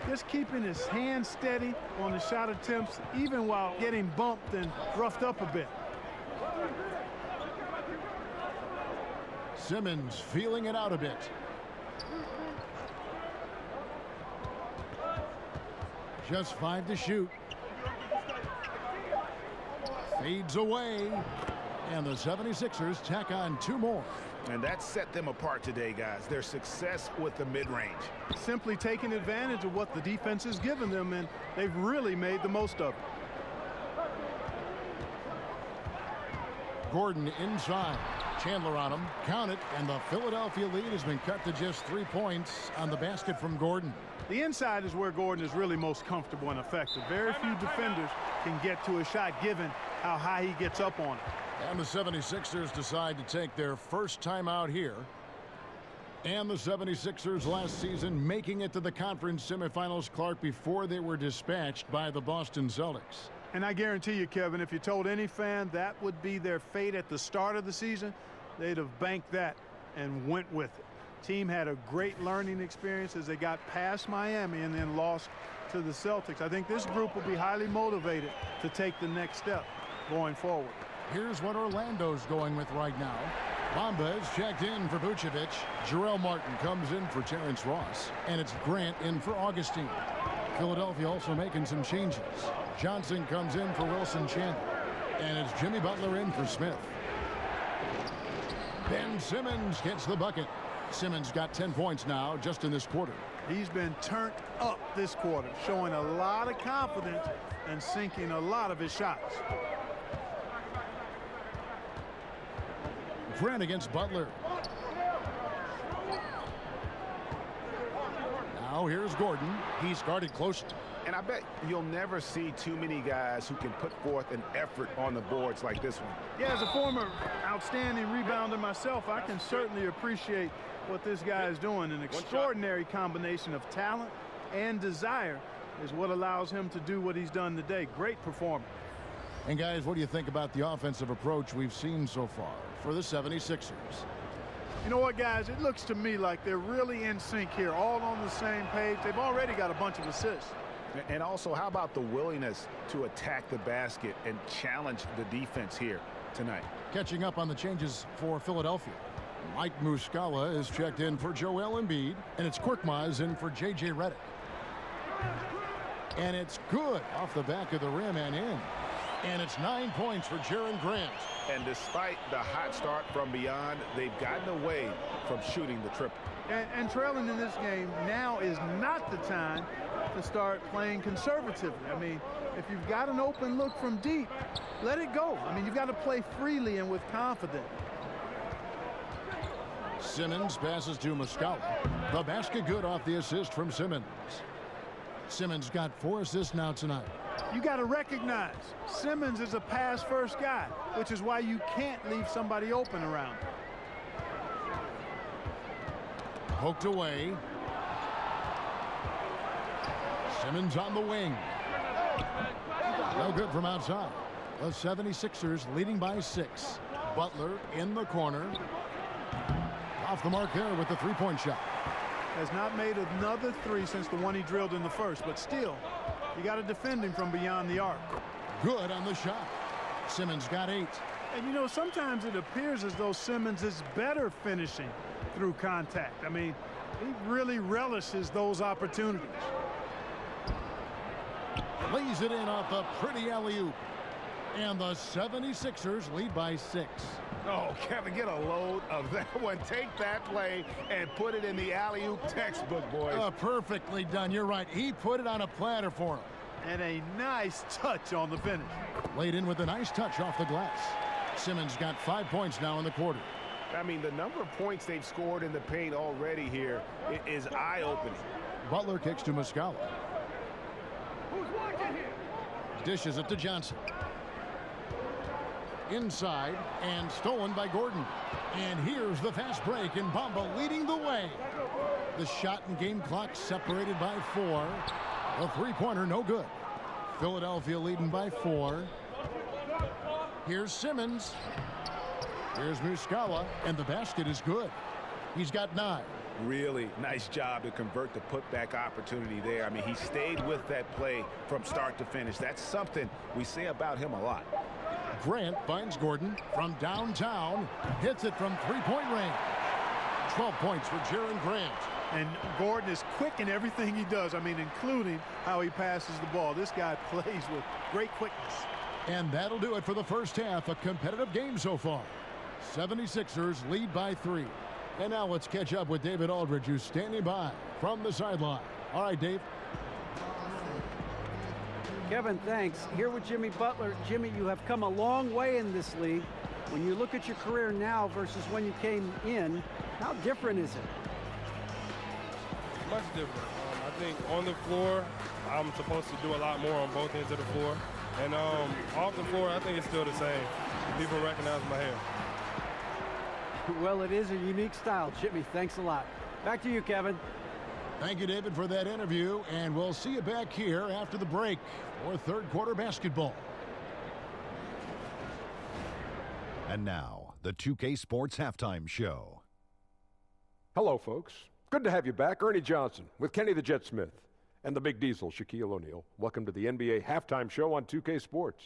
just keeping his hand steady on the shot attempts, even while getting bumped and roughed up a bit. Simmons feeling it out a bit. Just 5 to shoot. Fades away. And the 76ers tack on 2 more. And that set them apart today, guys. Their success with the mid-range. Simply taking advantage of what the defense has given them, and they've really made the most of it. Gordon inside. Chandler on him. Count it. And the Philadelphia lead has been cut to just 3 points on the basket from Gordon. The inside is where Gordon is really most comfortable and effective. Very few defenders can get to a shot given how high he gets up on it. And the 76ers decide to take their first time out here. And the 76ers last season making it to the conference semifinals, Clark, before they were dispatched by the Boston Celtics. And I guarantee you, Kevin, if you told any fan that would be their fate at the start of the season, they'd have banked that and went with it. Team had a great learning experience as they got past Miami and then lost to the Celtics. I think this group will be highly motivated to take the next step going forward. Here's what Orlando's going with right now. Bamba is checked in for Vucevic. Jarrell Martin comes in for Terrence Ross. And it's Grant in for Augustine. Philadelphia also making some changes. Johnson comes in for Wilson Chandler. And it's Jimmy Butler in for Smith. Ben Simmons gets the bucket. Simmons got 10 points now just in this quarter. He's been turned up this quarter, showing a lot of confidence and sinking a lot of his shots. Grant against Butler. Now here's Gordon. He's guarded closely. And I bet you'll never see too many guys who can put forth an effort on the boards like this one. Yeah, as a former outstanding rebounder myself, I can certainly appreciate what this guy is doing. An extraordinary combination of talent and desire is what allows him to do what he's done today. Great performance. And guys, what do you think about the offensive approach we've seen so far for the 76ers? You know what, guys? It looks to me like they're really in sync here, all on the same page. They've already got a bunch of assists. And also, how about the willingness to attack the basket and challenge the defense here tonight? Catching up on the changes for Philadelphia. Mike Muscala is checked in for Joel Embiid, and it's Korkmaz in for J.J. Redick. And it's good off the back of the rim and in. And it's 9 points for Jaren Grant. And despite the hot start from beyond, they've gotten away from shooting the triple. And trailing in this game, now is not the time to start playing conservatively. I mean, if you've got an open look from deep, let it go. I mean, you've got to play freely and with confidence. Simmons passes to Muscala. The basket good off the assist from Simmons. Simmons got 4 assists now tonight. You got to recognize Simmons is a pass-first guy, which is why you can't leave somebody open around him. Poked away. Simmons on the wing. No good from outside. The 76ers leading by 6. Butler in the corner. Off the mark there with the three-point shot. Has not made another three since the one he drilled in the first, but still, you got to defend him from beyond the arc. Good on the shot. Simmons got 8. And you know, sometimes it appears as though Simmons is better finishing through contact. I mean, he really relishes those opportunities. Lays it in off a pretty alley-oop. And the 76ers lead by 6. Oh, Kevin, get a load of that one. Take that play and put it in the alley-oop textbook, boys. Perfectly done. You're right. He put it on a platter for him. And a nice touch on the finish. Laid in with a nice touch off the glass. Simmons got 5 points now in the quarter. I mean, the number of points they've scored in the paint already here is eye-opening. Butler kicks to Muscala. Who's watching here? Dishes it to Johnson. Inside and stolen by Gordon. And here's the fast break, and Bamba leading the way. The shot and game clock separated by 4. The three-pointer no good. Philadelphia leading by 4. Here's Simmons. Here's Muscala, and the basket is good. He's got 9. Really nice job to convert the putback opportunity there. I mean, he stayed with that play from start to finish. That's something we say about him a lot. Grant finds Gordon from downtown. Hits it from three-point range. 12 points for Jaren Grant. And Gordon is quick in everything he does. I mean, including how he passes the ball. This guy plays with great quickness. And that'll do it for the first half. A competitive game so far. 76ers lead by 3. And now let's catch up with David Aldridge, who's standing by from the sideline. All right, Dave. Kevin, thanks. Here with Jimmy Butler. Jimmy, you have come a long way in this league. When you look at your career now versus when you came in, how different is it? Much different. I think on the floor, I'm supposed to do a lot more on both ends of the floor. And off the floor, I think it's still the same. People recognize my hair. Well, it is a unique style, Jimmy. Thanks a lot. Back to you, Kevin. Thank you, David, for that interview, and we'll see you back here after the break for third quarter basketball. And now, the 2K Sports Halftime Show. Hello, folks. Good to have you back. Ernie Johnson with Kenny the Jet Smith and the Big Diesel, Shaquille O'Neal. Welcome to the NBA Halftime Show on 2K Sports.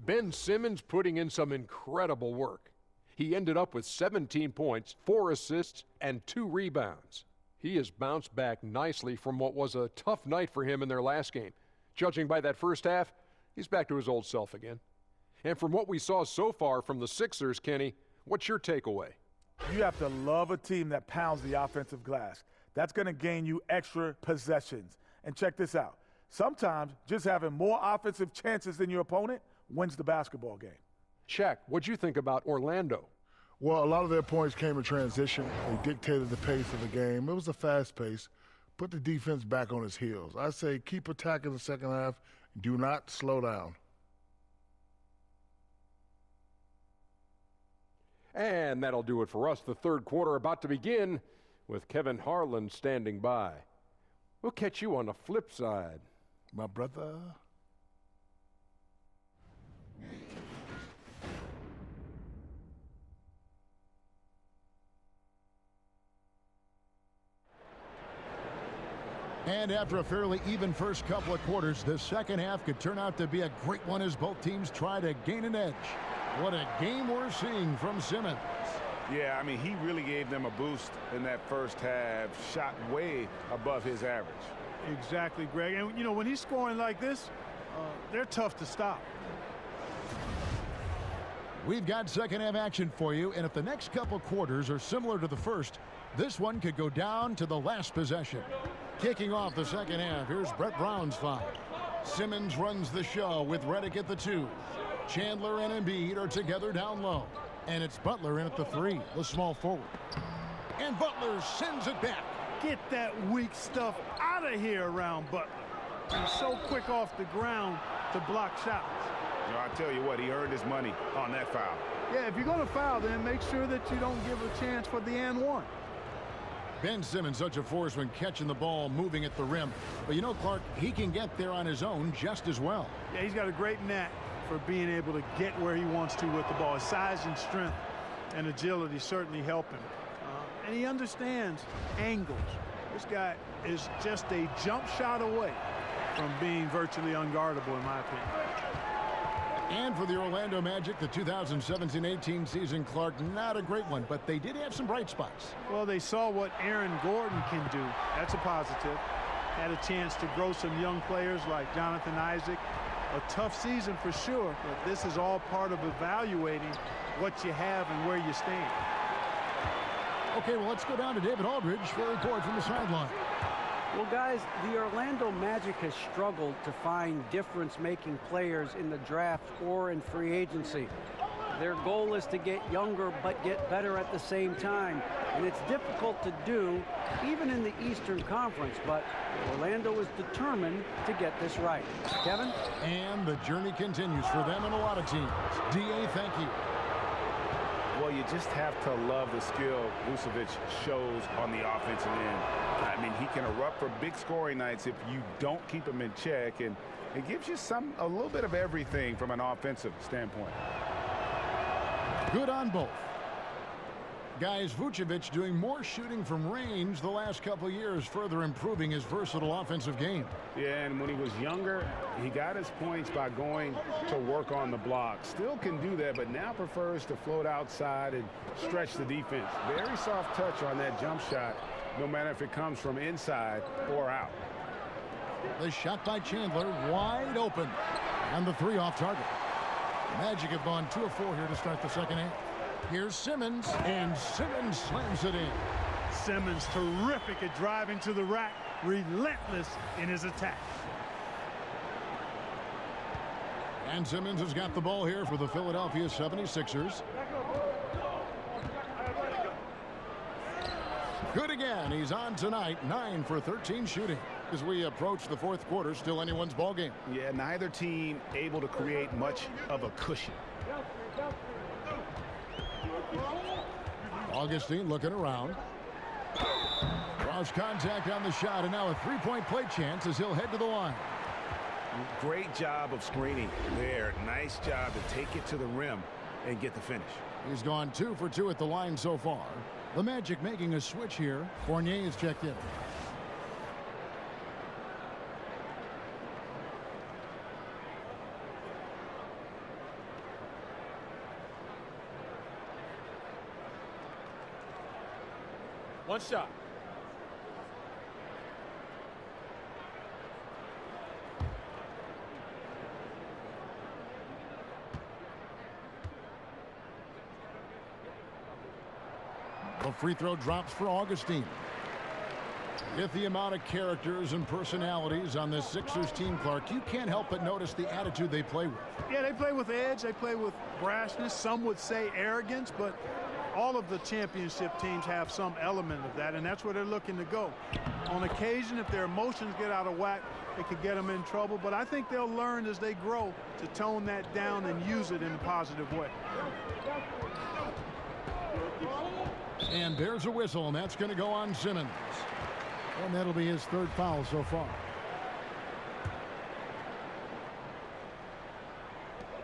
Ben Simmons putting in some incredible work. He ended up with 17 points, 4 assists, and 2 rebounds. He has bounced back nicely from what was a tough night for him in their last game. Judging by that first half, he's back to his old self again. And from what we saw so far from the Sixers, Kenny, what's your takeaway? You have to love a team that pounds the offensive glass. That's going to gain you extra possessions. And check this out. Sometimes just having more offensive chances than your opponent wins the basketball game. Shaq, what'd you think about Orlando? Well, a lot of their points came in transition. They dictated the pace of the game. It was a fast pace. Put the defense back on its heels. I say keep attacking the second half. Do not slow down. And that'll do it for us. The third quarter about to begin with Kevin Harlan standing by. We'll catch you on the flip side. My brother. And after a fairly even first couple of quarters, the second half could turn out to be a great one as both teams try to gain an edge. What a game we're seeing from Simmons. Yeah, I mean, he really gave them a boost in that first half, shot way above his average. Exactly, Greg. And, you know, when he's scoring like this, they're tough to stop. We've got second half action for you, and if the next couple quarters are similar to the first, this one could go down to the last possession. Kicking off the second half, here's Brett Brown's foul. Simmons runs the show with Redick at the 2. Chandler and Embiid are together down low. And it's Butler in at the 3, the small forward. And Butler sends it back. Get that weak stuff out of here around Butler. He's so quick off the ground to block shots. You know, I tell you what, he earned his money on that foul. Yeah, if you're going to foul, then make sure that you don't give a chance for the and one. Ben Simmons such a force when catching the ball, moving at the rim. But you know, Clark, he can get there on his own just as well. Yeah, he's got a great knack for being able to get where he wants to with the ball. His size and strength and agility certainly help him. And he understands angles. This guy is just a jump shot away from being virtually unguardable, in my opinion. And for the Orlando Magic, the 2017-18 season, Clark, not a great one, but they did have some bright spots. Well, they saw what Aaron Gordon can do. That's a positive. Had a chance to grow some young players like Jonathan Isaac. A tough season for sure, but this is all part of evaluating what you have and where you stand. Okay, well, let's go down to David Aldridge for a report from the sideline. Well, guys, the Orlando Magic has struggled to find difference-making players in the draft or in free agency. Their goal is to get younger but get better at the same time, and it's difficult to do even in the Eastern Conference, but Orlando is determined to get this right. Kevin? And the journey continues for them and a lot of teams. D.A., thank you. Well, you just have to love the skill Vucevic shows on the offensive end. I mean, he can erupt for big scoring nights if you don't keep him in check, and it gives you a little bit of everything from an offensive standpoint. Good on both. Guys, Vucevic doing more shooting from range the last couple of years, further improving his versatile offensive game. Yeah, and when he was younger, he got his points by going to work on the block. Still can do that, but now prefers to float outside and stretch the defense. Very soft touch on that jump shot, no matter if it comes from inside or out. The shot by Chandler, wide open. And the 3 off target. Magic have gone 2 of 4 here to start the second half. Here's Simmons, and Simmons slams it in. Simmons terrific at driving to the rack, relentless in his attack. And Simmons has got the ball here for the Philadelphia 76ers. Good again. He's on tonight, 9 for 13 shooting. As we approach the fourth quarter, still anyone's ball game. Yeah, neither team able to create much of a cushion. Augustine looking around. Cross contact on the shot, and now a three-point play chance as he'll head to the line. Great job of screening there. Nice job to take it to the rim and get the finish. He's gone 2 for 2 at the line so far. The Magic making a switch here. Fournier is checked in. One shot. The free throw drops for Augustine. With the amount of characters and personalities on this Sixers team, Clark, you can't help but notice the attitude they play with. Yeah, they play with edge. They play with brashness. Some would say arrogance, but all of the championship teams have some element of that, and that's where they're looking to go. On occasion, if their emotions get out of whack, it could get them in trouble, but I think they'll learn as they grow to tone that down and use it in a positive way. And there's a whistle, and that's going to go on Simmons. And that'll be his 3rd foul so far.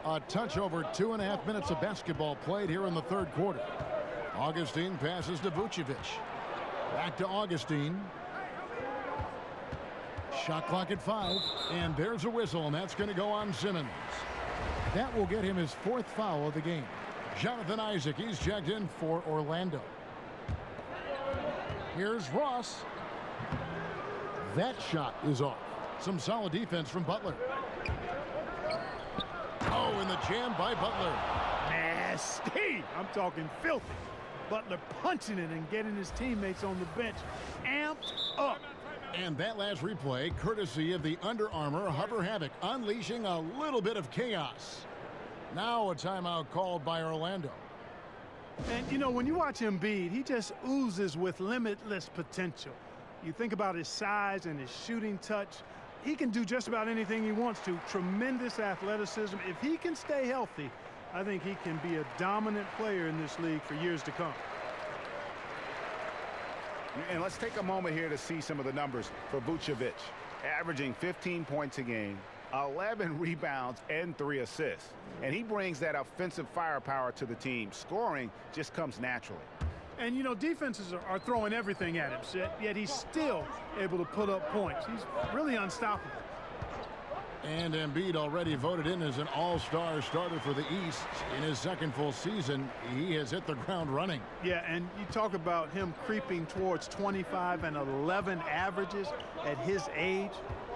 A touch over 2.5 minutes of basketball played here in the 3rd quarter. Augustine passes to Vucevic. Back to Augustine. Shot clock at 5, and there's a whistle, and that's going to go on Simmons. That will get him his 4th foul of the game. Jonathan Isaac, he's checked in for Orlando. Here's Ross. That shot is off. Some solid defense from Butler. Oh, and the jam by Butler. Nasty. I'm talking filthy. Butler punching it and getting his teammates on the bench amped up. And that last replay, courtesy of the Under Armour Hover Havoc, unleashing a little bit of chaos. Now a timeout called by Orlando. And, you know, when you watch Embiid, he just oozes with limitless potential. You think about his size and his shooting touch. He can do just about anything he wants to. Tremendous athleticism. If he can stay healthy, I think he can be a dominant player in this league for years to come. And let's take a moment here to see some of the numbers for Vucevic. Averaging 15 points a game, 11 rebounds, and 3 assists. And he brings that offensive firepower to the team. Scoring just comes naturally. And, you know, defenses are throwing everything at him, yet he's still able to put up points. He's really unstoppable. And Embiid already voted in as an all-star starter for the East. In his 2nd full season, he has hit the ground running. Yeah, and you talk about him creeping towards 25 and 11 averages at his age.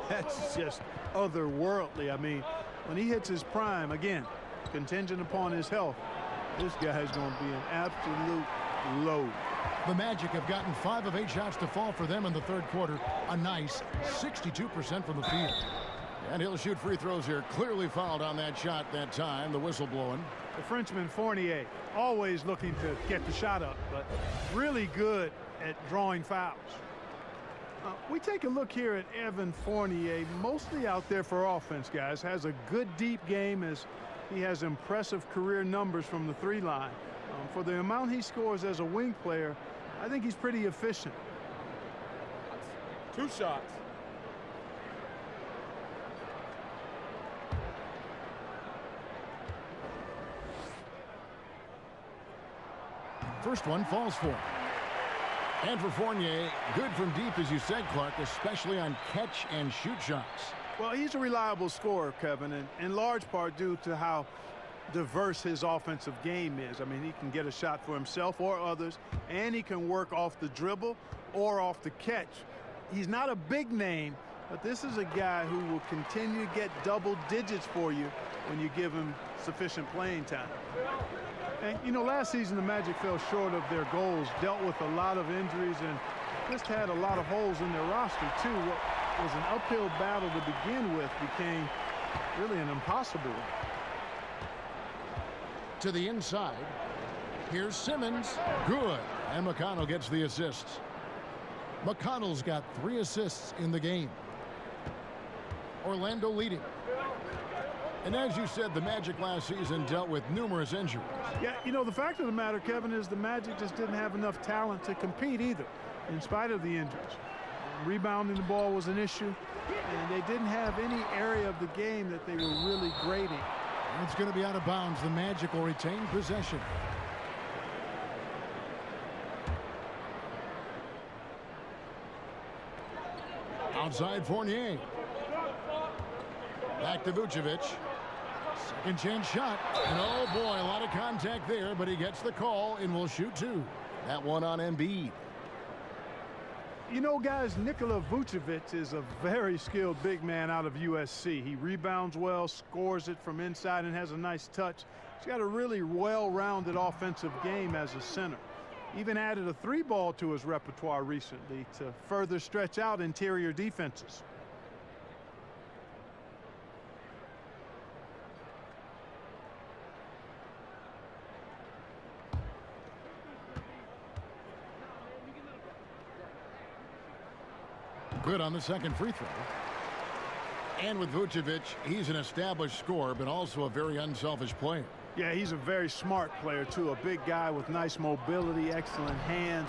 That's just otherworldly. I mean, when he hits his prime, again, contingent upon his health, this guy is going to be an absolute load. The Magic have gotten 5 of 8 shots to fall for them in the 3rd quarter. A nice 62% from the field. And he'll shoot free throws here. Clearly fouled on that shot that time. The whistle blowing. The Frenchman Fournier, always looking to get the shot up, but really good at drawing fouls. We take a look here at Evan Fournier, mostly out there for offense, guys. Has a good deep game as he has impressive career numbers from the 3 line. For the amount he scores as a wing player, I think he's pretty efficient. 2 shots. First one falls for him. And for Fournier, good from deep, as you said, Clark, especially on catch and shoot shots. Well, he's a reliable scorer, Kevin, and in large part due to how diverse his offensive game is. I mean, he can get a shot for himself or others, and he can work off the dribble or off the catch. He's not a big name, but this is a guy who will continue to get double digits for you when you give him sufficient playing time. And, you know, last season the Magic fell short of their goals, dealt with a lot of injuries, and just had a lot of holes in their roster, too. What was an uphill battle to begin with became really an impossible one. To the inside. Here's Simmons. Good. And McConnell gets the assist. McConnell's got 3 assists in the game. Orlando leading. And as you said, the Magic last season dealt with numerous injuries. Yeah, you know, the fact of the matter, Kevin, is the Magic just didn't have enough talent to compete either, in spite of the injuries. Rebounding the ball was an issue, and they didn't have any area of the game that they were really great in. It's going to be out of bounds. The Magic will retain possession. Outside Fournier. Back to Vucevic. Second chance shot. And oh boy, a lot of contact there, but he gets the call and will shoot 2. That one on Embiid. You know, guys, Nikola Vucevic is a very skilled big man out of USC. He rebounds well, scores it from inside, and has a nice touch. He's got a really well-rounded offensive game as a center. Even added a 3-ball to his repertoire recently to further stretch out interior defenses. Good on the second free throw. And with Vucevic, he's an established scorer, but also a very unselfish player. Yeah, he's a very smart player, too. A big guy with nice mobility, excellent hands,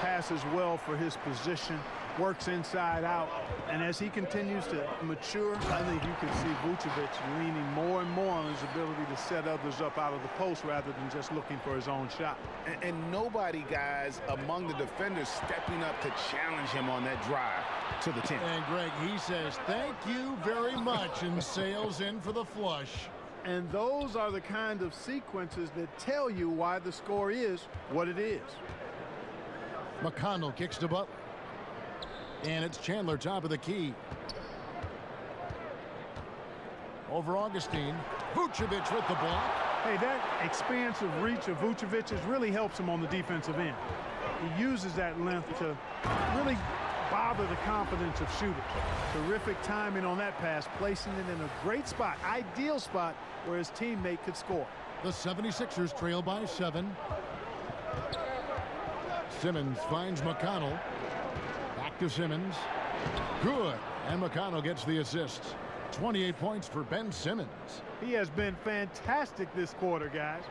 passes well for his position, works inside out. And as he continues to mature, I think you can see Vucevic leaning more and more on his ability to set others up out of the post rather than just looking for his own shot. And nobody, guys, among the defenders stepping up to challenge him on that drive to the 10. And Greg, he says, thank you very much, and sails in for the flush. And those are the kind of sequences that tell you why the score is what it is. McConnell kicks to Butler. And it's Chandler top of the key. Over Augustine. Vucevic with the block. Hey, that expansive reach of Vucevic's really helps him on the defensive end. He uses that length to really bother the confidence of shooters. Terrific timing on that pass, placing it in a great spot, ideal spot where his teammate could score. The 76ers trail by 7. Simmons finds McConnell. Back to Simmons. Good. And McConnell gets the assist. 28 points for Ben Simmons. He has been fantastic this quarter, guys.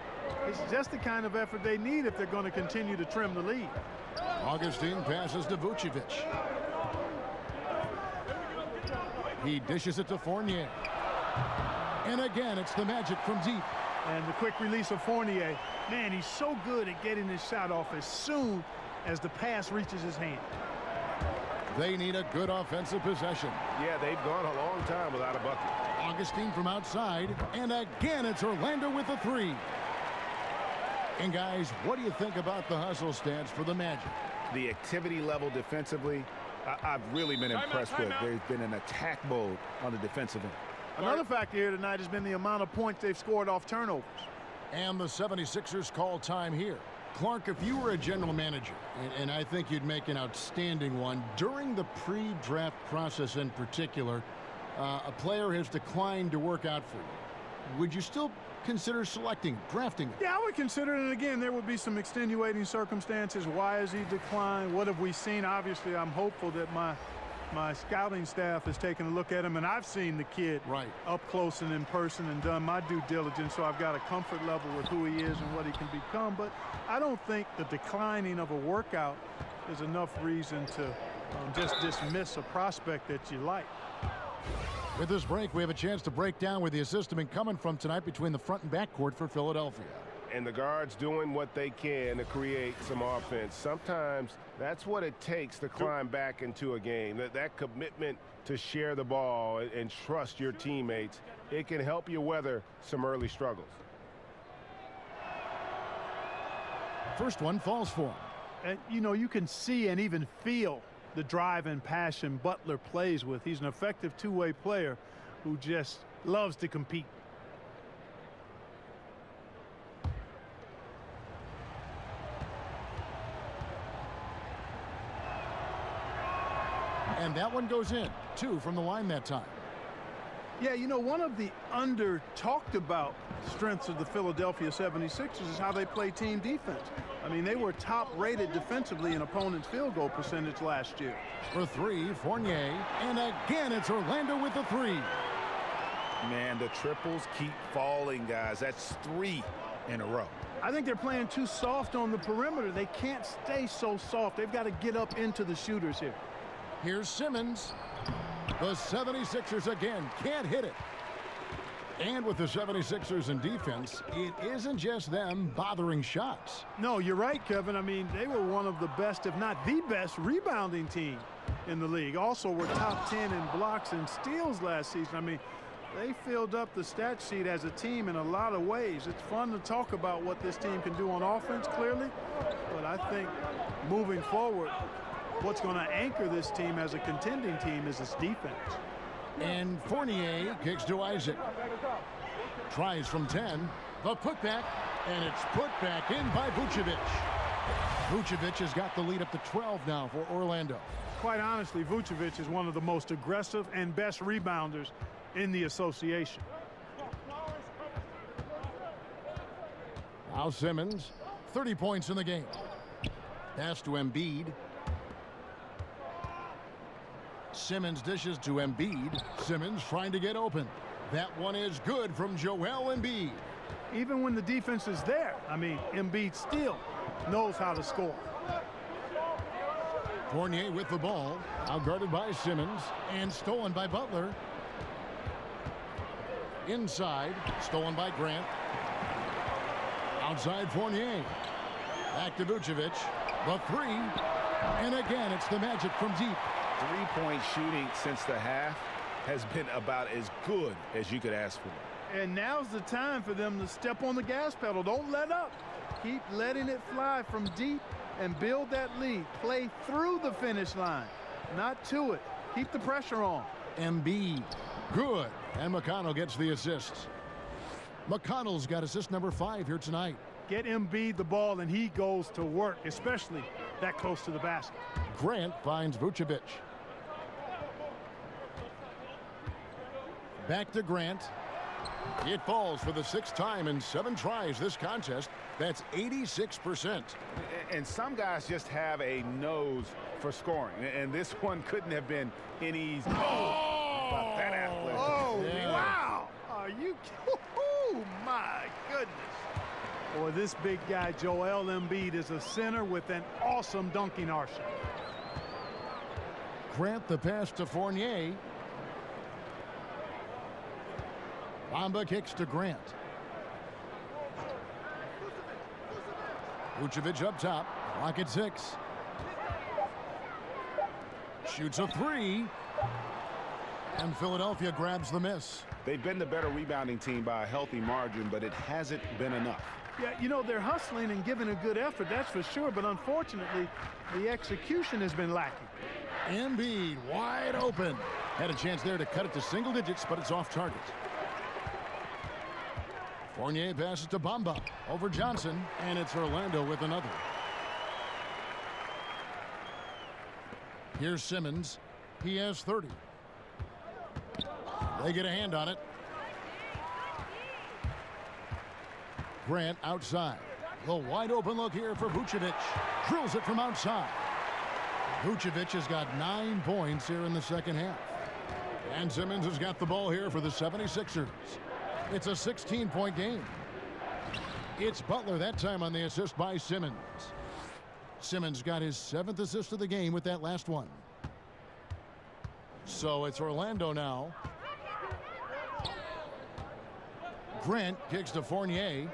It's just the kind of effort they need if they're going to continue to trim the lead. Augustine passes to Vucevic. He dishes it to Fournier. And again, it's the Magic from deep. And the quick release of Fournier. Man, he's so good at getting his shot off as soon as the pass reaches his hand. They need a good offensive possession. Yeah, they've gone a long time without a bucket. Augustine from outside. And again, it's Orlando with a 3. And guys, what do you think about the hustle stats for the Magic? The activity level defensively, I've really been impressed with. There's been an attack mode on the defensive end. Another factor here tonight has been the amount of points they've scored off turnovers. And the 76ers call time here. Clark, if you were a general manager, and I think you'd make an outstanding one, during the pre-draft process in particular, a player has declined to work out for you. Would you still consider selecting, drafting? Yeah, I would consider it. And again, there would be some extenuating circumstances. Why has he declined? What have we seen? Obviously, I'm hopeful that my scouting staff has taken a look at him, and I've seen the kid up close and in person and done my due diligence, so I've got a comfort level with who he is and what he can become. But I don't think the declining of a workout is enough reason to just dismiss a prospect that you like. With this break, we have a chance to break down where the assist has been coming from tonight between the front and back court for Philadelphia. And the guards doing what they can to create some offense. Sometimes that's what it takes to climb back into a game. That commitment to share the ball and trust your teammates, it can help you weather some early struggles. First one falls for him. And, you know, you can see and even feel the drive and passion Butler plays with. He's an effective two-way player who just loves to compete. And that one goes in. 2 from the line that time. Yeah, you know, one of the under-talked-about strengths of the Philadelphia 76ers is how they play team defense. I mean, they were top-rated defensively in opponents' field goal percentage last year. For 3, Fournier. And again, it's Orlando with the 3. Man, the triples keep falling, guys. That's 3 in a row. I think they're playing too soft on the perimeter. They can't stay so soft. They've got to get up into the shooters here. Here's Simmons. The 76ers again can't hit it. And with the 76ers in defense, it isn't just them bothering shots. No, you're right, Kevin. I mean, they were one of the best, if not the best, rebounding team in the league. Also were top 10 in blocks and steals last season. I mean, they filled up the stat sheet as a team in a lot of ways. It's fun to talk about what this team can do on offense, clearly. But I think moving forward, what's going to anchor this team as a contending team is its defense. And Fournier kicks to Isaac. Tries from 10. The putback. And it's put back in by Vucevic. Vucevic has got the lead up to 12 now for Orlando. Quite honestly, Vucevic is one of the most aggressive and best rebounders in the association. Now Simmons, 30 points in the game. Pass to Embiid. Simmons dishes to Embiid. Simmons trying to get open. That one is good from Joel Embiid. even when the defense is there. I mean, Embiid still knows how to score. Fournier with the ball, outguarded by Simmons, and stolen by Butler. Inside, stolen by Grant. Outside Fournier. Back to Vucevic. The three. And again, it's the Magic from deep. Three-point shooting since the half has been about as good as you could ask for. And now's the time for them to step on the gas pedal. Don't let up. Keep letting it fly from deep and build that lead. Play through the finish line, not to it. Keep the pressure on. Embiid. Good. And McConnell gets the assists. McConnell's got assist number 5 here tonight. Get Embiid the ball and he goes to work, especially that close to the basket. Grant finds Vucevic. Back to Grant. It falls for the 6th time in 7 tries this contest. That's 86%. And some guys just have a nose for scoring. And this one couldn't have been any easier. Oh! About that athletic. Oh, yeah. Wow. Are you? Oh, my goodness. Boy, this big guy, Joel Embiid, is a center with an awesome dunking arsenal. Grant the pass to Fournier. Bamba kicks to Grant. Vucevic up top. Clock at 6. Shoots a 3. And Philadelphia grabs the miss. They've been the better rebounding team by a healthy margin, but it hasn't been enough. Yeah, you know, they're hustling and giving a good effort, that's for sure, but unfortunately, the execution has been lacking. Embiid wide open. Had a chance there to cut it to single digits, but it's off target. Fournier passes to Bamba over Johnson, and it's Orlando with another. Here's Simmons. He has 30. They get a hand on it. Grant outside. The wide open look here for Vucevic. Drills it from outside. Vucevic has got 9 points here in the second half. And Simmons has got the ball here for the 76ers. It's a 16-point game. It's Butler that time on the assist by Simmons. Simmons got his 7th assist of the game with that last one. So it's Orlando now. Grant kicks to Fournier.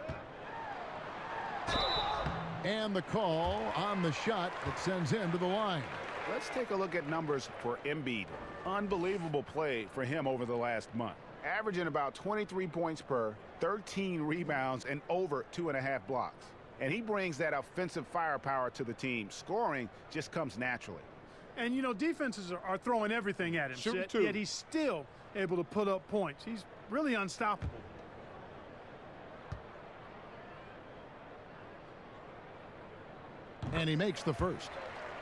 And the call on the shot that sends him to the line. Let's take a look at numbers for Embiid. Unbelievable play for him over the last month. Averaging about 23 points per, 13 rebounds, and over 2.5 blocks. And he brings that offensive firepower to the team. Scoring just comes naturally. And, you know, defenses are throwing everything at him. Yet he's still able to put up points. He's really unstoppable. And he makes the first.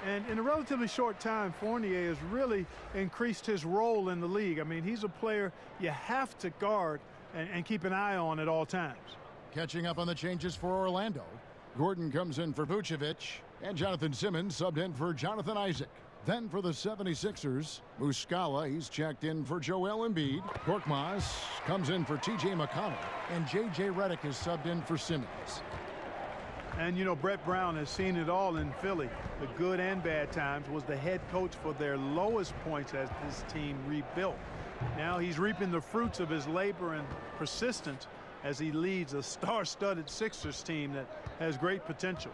And in a relatively short time, Fournier has really increased his role in the league. I mean, he's a player you have to guard and keep an eye on at all times. Catching up on the changes for Orlando. Gordon comes in for Vucevic, and Jonathan Simmons subbed in for Jonathan Isaac. Then for the 76ers, Muscala, he's checked in for Joel Embiid. Korkmaz comes in for T.J. McConnell, and J.J. Redick is subbed in for Simmons. And, you know, Brett Brown has seen it all in Philly. The good and bad times, was the head coach for their lowest points as this team rebuilt. Now he's reaping the fruits of his labor and persistence as he leads a star-studded Sixers team that has great potential.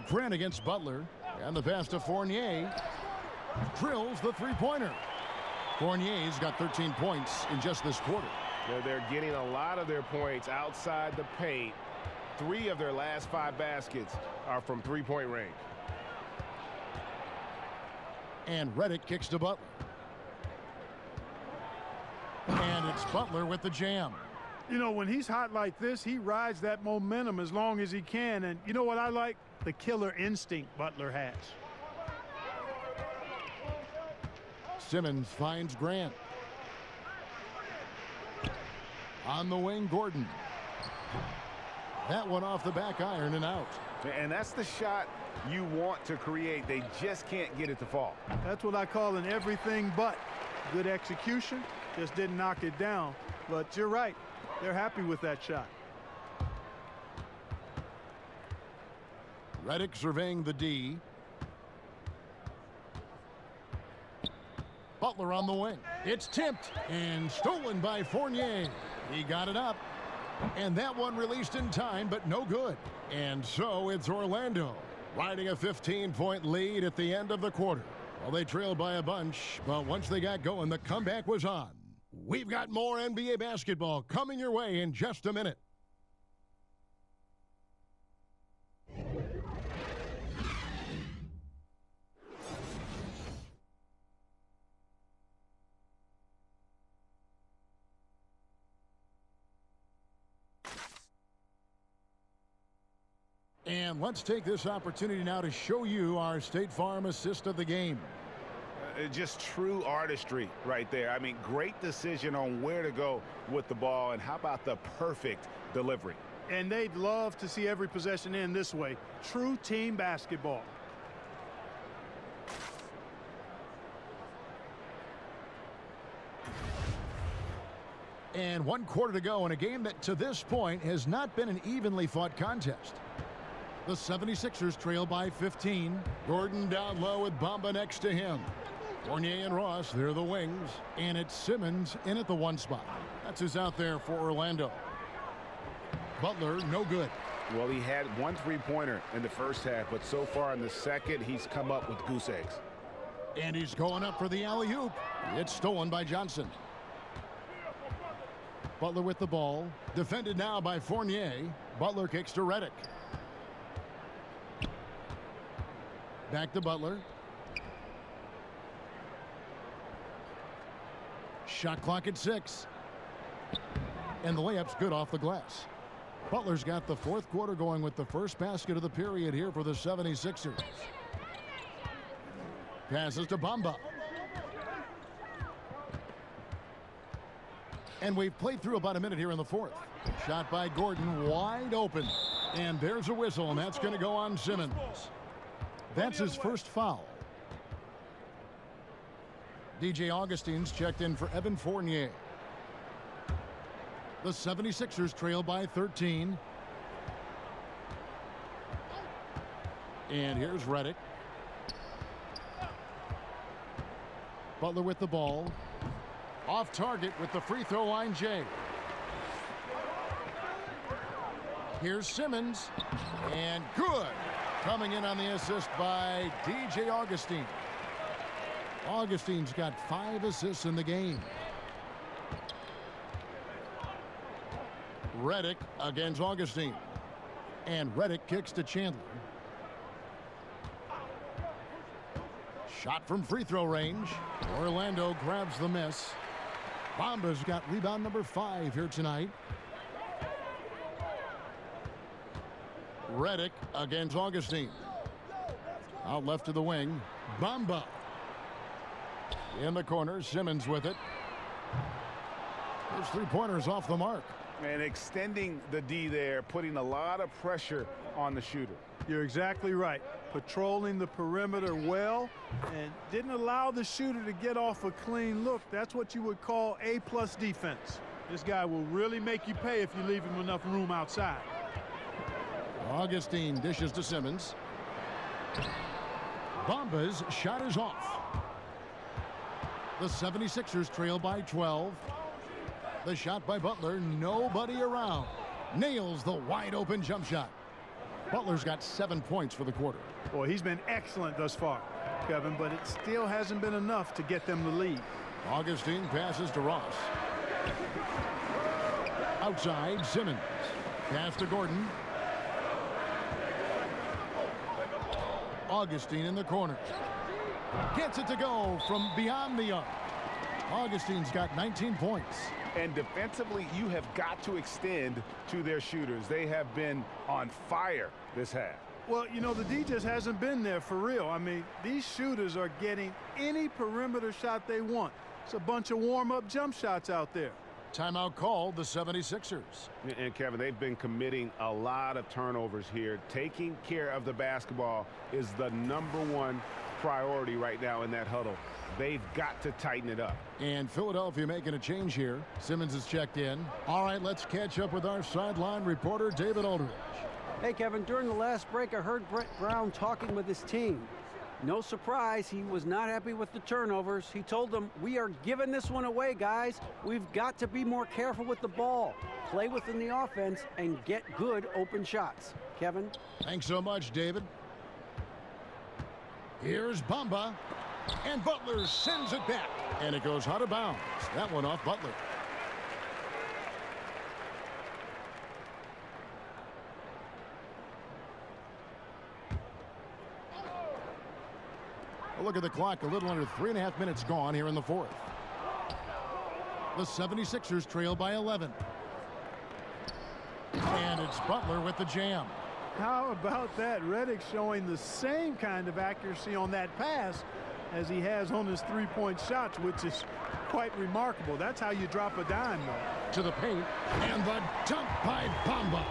Grant against Butler, and the pass to Fournier. Drills the three-pointer. Fournier's got 13 points in just this quarter. They're getting a lot of their points outside the paint. 3 of their last 5 baskets are from three-point range. And Redick kicks to Butler. And it's Butler with the jam. You know, when he's hot like this, he rides that momentum as long as he can. And you know what I like? The killer instinct Butler has. Simmons finds Grant. On the wing, Gordon. That one off the back iron and out. And that's the shot you want to create. They just can't get it to fall. That's what I call an everything but. Good execution, just didn't knock it down. But you're right. They're happy with that shot. Redick surveying the D. Butler on the wing. It's tipped and stolen by Fournier. He got it up. And that one released in time, but no good. And so it's Orlando riding a 15-point lead at the end of the quarter. Well, they trailed by a bunch, but once they got going, the comeback was on. We've got more NBA basketball coming your way in just a minute. And let's take this opportunity now to show you our State Farm assist of the game. Just true artistry right there. I mean, great decision on where to go with the ball, and how about the perfect delivery? And they'd love to see every possession end this way. True team basketball. And 1 quarter to go in a game that to this point has not been an evenly fought contest. The 76ers trail by 15. Gordon down low with Bamba next to him. Fournier and Ross, they're the wings. And it's Simmons in at the 1 spot. That's who's out there for Orlando. Butler, no good. Well, he had 1 3-pointer in the first half, but so far in the second, he's come up with goose eggs. And he's going up for the alley-oop. It's stolen by Johnson. Butler with the ball. Defended now by Fournier. Butler kicks to Redick. Back to Butler. Shot clock at 6. And the layup's good off the glass. Butler's got the 4th quarter going with the first basket of the period here for the 76ers. Passes to Bamba. And we've played through about a minute here in the 4th. Shot by Gordon, wide open. And there's a whistle, and that's going to go on Simmons. That's his first foul. DJ Augustine's checked in for Evan Fournier. The 76ers trail by 13. And here's Redick. Butler with the ball. Off target with the free throw line, Jay. Here's Simmons. And good. Coming in on the assist by DJ Augustine. Augustine's got 5 assists in the game. Redick against Augustine. And Redick kicks to Chandler. Shot from free throw range. Orlando grabs the miss. Bamba's got rebound number 5 here tonight. Redick against Augustine. Out left to the wing. Bamba. In the corner, Simmons with it. Those 3-pointers off the mark. And extending the D there, putting a lot of pressure on the shooter. You're exactly right. Patrolling the perimeter well and didn't allow the shooter to get off a clean look. That's what you would call A+ defense. This guy will really make you pay if you leave him enough room outside. Augustine dishes to Simmons. Bamba's shot is off. The 76ers trail by 12. The shot by Butler, nobody around. Nails the wide open jump shot. Butler's got 7 points for the quarter. Boy, he's been excellent thus far, Kevin, but it still hasn't been enough to get them the lead. Augustine passes to Ross. Outside, Simmons. Pass to Gordon. Augustine in the corner. Gets it to go from beyond the arc. Augustine's got 19 points. And defensively, you have got to extend to their shooters. They have been on fire this half. Well, you know, the D just hasn't been there for real. I mean, these shooters are getting any perimeter shot they want. It's a bunch of warm-up jump shots out there. Timeout called the 76ers. And Kevin, they've been committing a lot of turnovers here. Taking care of the basketball is the #1 priority right now in that huddle. They've got to tighten it up. And Philadelphia making a change here. Simmons is checked in. All right, let's catch up with our sideline reporter, David Aldridge. Hey, Kevin, during the last break, I heard Brett Brown talking with his team. No surprise, he was not happy with the turnovers. He told them, we are giving this one away, guys. We've got to be more careful with the ball, play within the offense, and get good open shots. Kevin? Thanks so much, David. Here's Bamba, and Butler sends it back, and it goes out of bounds. That one off Butler. Look at the clock, a little under 3.5 minutes gone here in the fourth. The 76ers trail by 11. And it's Butler with the jam. How about that? Redick showing the same kind of accuracy on that pass as he has on his three-point shots, which is quite remarkable. That's how you drop a dime, though. To the paint, and the dunk by Bamba.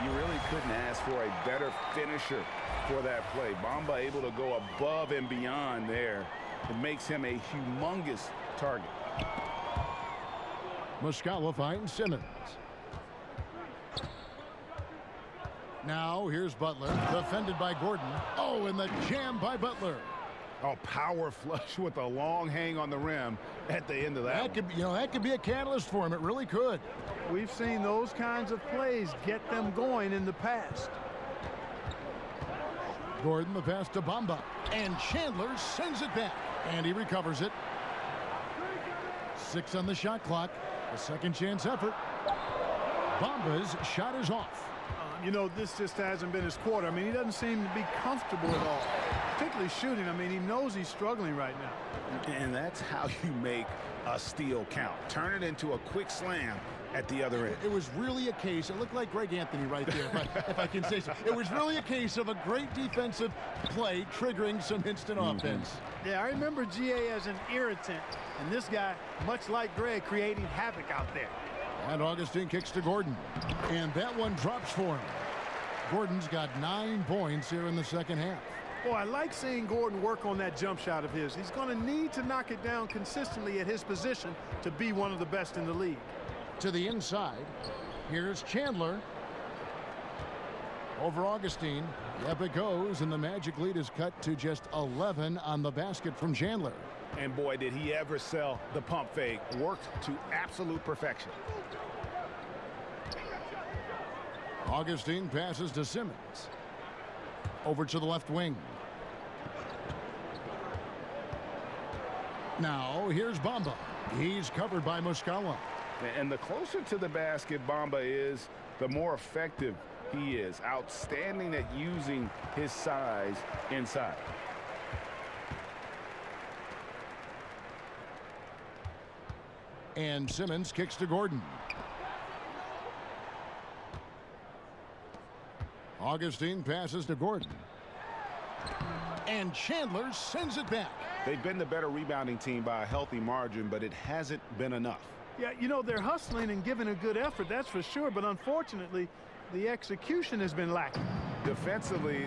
You really couldn't ask for a better finisher for that play. Bamba able to go above and beyond there. It makes him a humongous target. Muscala finds Simmons. Now here's Butler, defended by Gordon. Oh, and the jam by Butler. Oh, power flush with a long hang on the rim at the end of that. That could be a catalyst for him. It really could. We've seen those kinds of plays get them going in the past. Gordon, the pass to Bamba, and Chandler sends it back, and he recovers it. 6 on the shot clock. A second chance effort. Bamba's shot is off. You know, this just hasn't been his quarter. I mean, he doesn't seem to be comfortable at all, particularly shooting. I mean, he knows he's struggling right now. And that's how you make a steal count. Turn it into a quick slam at the other end. It was really a case, it looked like Greg Anthony right there, if I can say so. It was really a case of a great defensive play triggering some instant offense. Yeah, I remember GA as an irritant, and this guy, much like Greg, creating havoc out there. And Augustine kicks to Gordon, and that one drops for him. Gordon's got 9 points here in the second half. Boy, I like seeing Gordon work on that jump shot of his. He's going to need to knock it down consistently at his position to be one of the best in the league. To the inside, here's Chandler. Over Augustine. Up it goes, and the Magic lead is cut to just 11 on the basket from Chandler. And boy, did he ever sell the pump fake. Worked to absolute perfection. Augustine passes to Simmons. Over to the left wing. Now, here's Bamba. He's covered by Muscala. And the closer to the basket Bamba is, the more effective he is. Outstanding at using his size inside. And Simmons kicks to Gordon. Augustine passes to Gordon. And Chandler sends it back. They've been the better rebounding team by a healthy margin, but it hasn't been enough. Yeah, you know, they're hustling and giving a good effort, that's for sure, but unfortunately, the execution has been lacking. Defensively,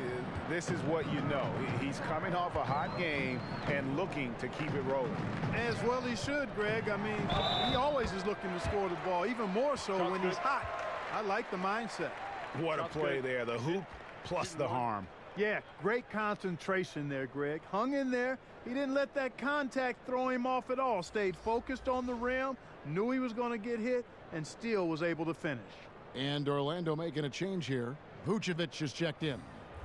this is what you know. He's coming off a hot game and looking to keep it rolling. As well he should, Greg. I mean, he always is looking to score the ball, even more so when he's hot. I like the mindset. What a play there. The hoop plus the harm. Yeah, great concentration there, Greg. Hung in there. He didn't let that contact throw him off at all. Stayed focused on the rim, knew he was going to get hit, and still was able to finish. And Orlando making a change here. Vucevic is checked in.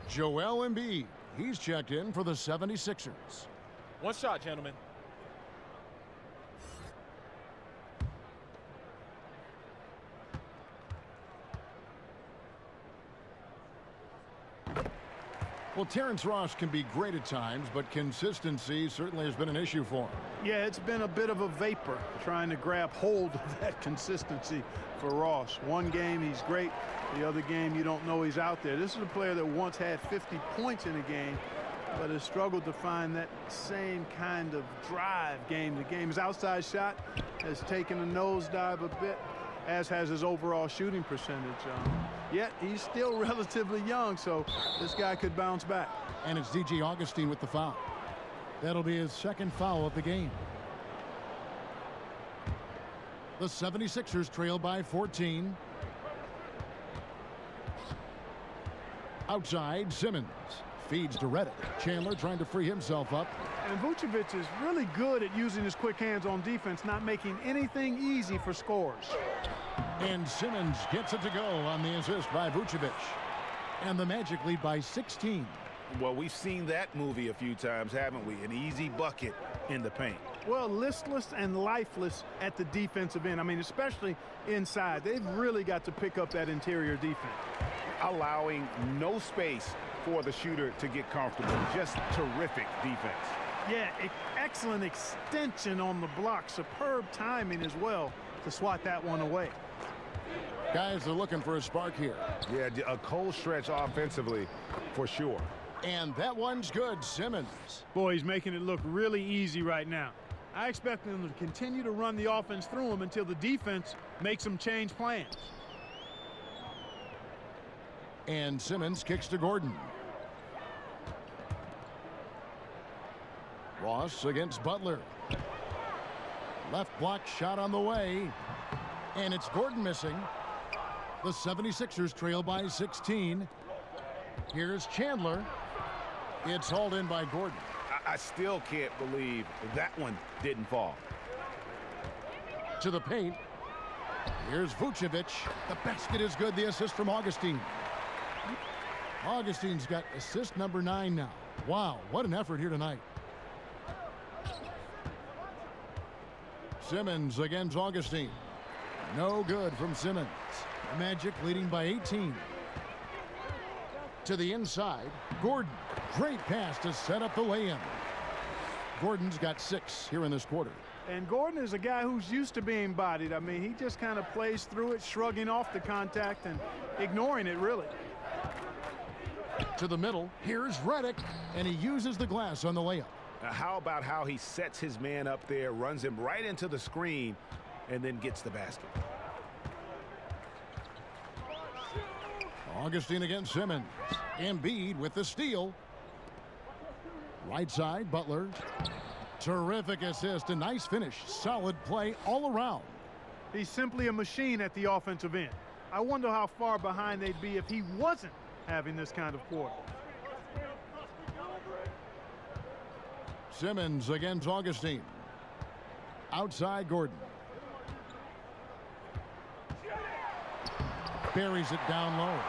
Joel Embiid, he's checked in for the 76ers. One shot, gentlemen. Well, Terrence Ross can be great at times, but consistency certainly has been an issue for him. Yeah, it's been a bit of a vapor trying to grab hold of that consistency for Ross. One game he's great, the other game you don't know he's out there. This is a player that once had 50 points in a game, but has struggled to find that same kind of drive game to game. His outside shot has taken a nosedive a bit, as has his overall shooting percentage. Yet he's still relatively young, so this guy could bounce back. And it's DJ Augustine with the foul. That'll be his second foul of the game. The 76ers trail by 14. Outside, Simmons feeds to Redick. Chandler trying to free himself up. And Vucevic is really good at using his quick hands on defense, not making anything easy for scores. And Simmons gets it to go on the assist by Vucevic. And the Magic lead by 16. Well, we've seen that movie a few times, haven't we? An easy bucket in the paint. Well, listless and lifeless at the defensive end. I mean, especially inside. They've really got to pick up that interior defense. Allowing no space for the shooter to get comfortable. Just terrific defense. Yeah, excellent extension on the block. Superb timing as well to swat that one away. Guys are looking for a spark here. Yeah, a cold stretch offensively for sure. And that one's good. Simmons. Boy, he's making it look really easy right now. I expect them to continue to run the offense through him until the defense makes them change plans. And Simmons kicks to Gordon. Ross against Butler. Left block shot on the way. And it's Gordon missing. The 76ers trail by 16. Here's Chandler. It's hauled in by Gordon. I still can't believe that one didn't fall. To the paint. Here's Vucevic. The basket is good. The assist from Augustine. Augustine's got assist number 9 now. Wow, what an effort here tonight. Simmons against Augustine. No good from Simmons. Magic leading by 18. To the inside, Gordon. Great pass to set up the lay-in. Gordon's got 6 here in this quarter. And Gordon is a guy who's used to being bodied. I mean, he just kind of plays through it, shrugging off the contact and ignoring it, really. To the middle, here's Redick, and he uses the glass on the layup. Now, how about how he sets his man up there, runs him right into the screen, and then gets the basket. Augustine against Simmons. Embiid with the steal. Right side, Butler. Terrific assist, a nice finish. Solid play all around. He's simply a machine at the offensive end. I wonder how far behind they'd be if he wasn't having this kind of quarter. Simmons against Augustine. Outside, Gordon. Buries it down low.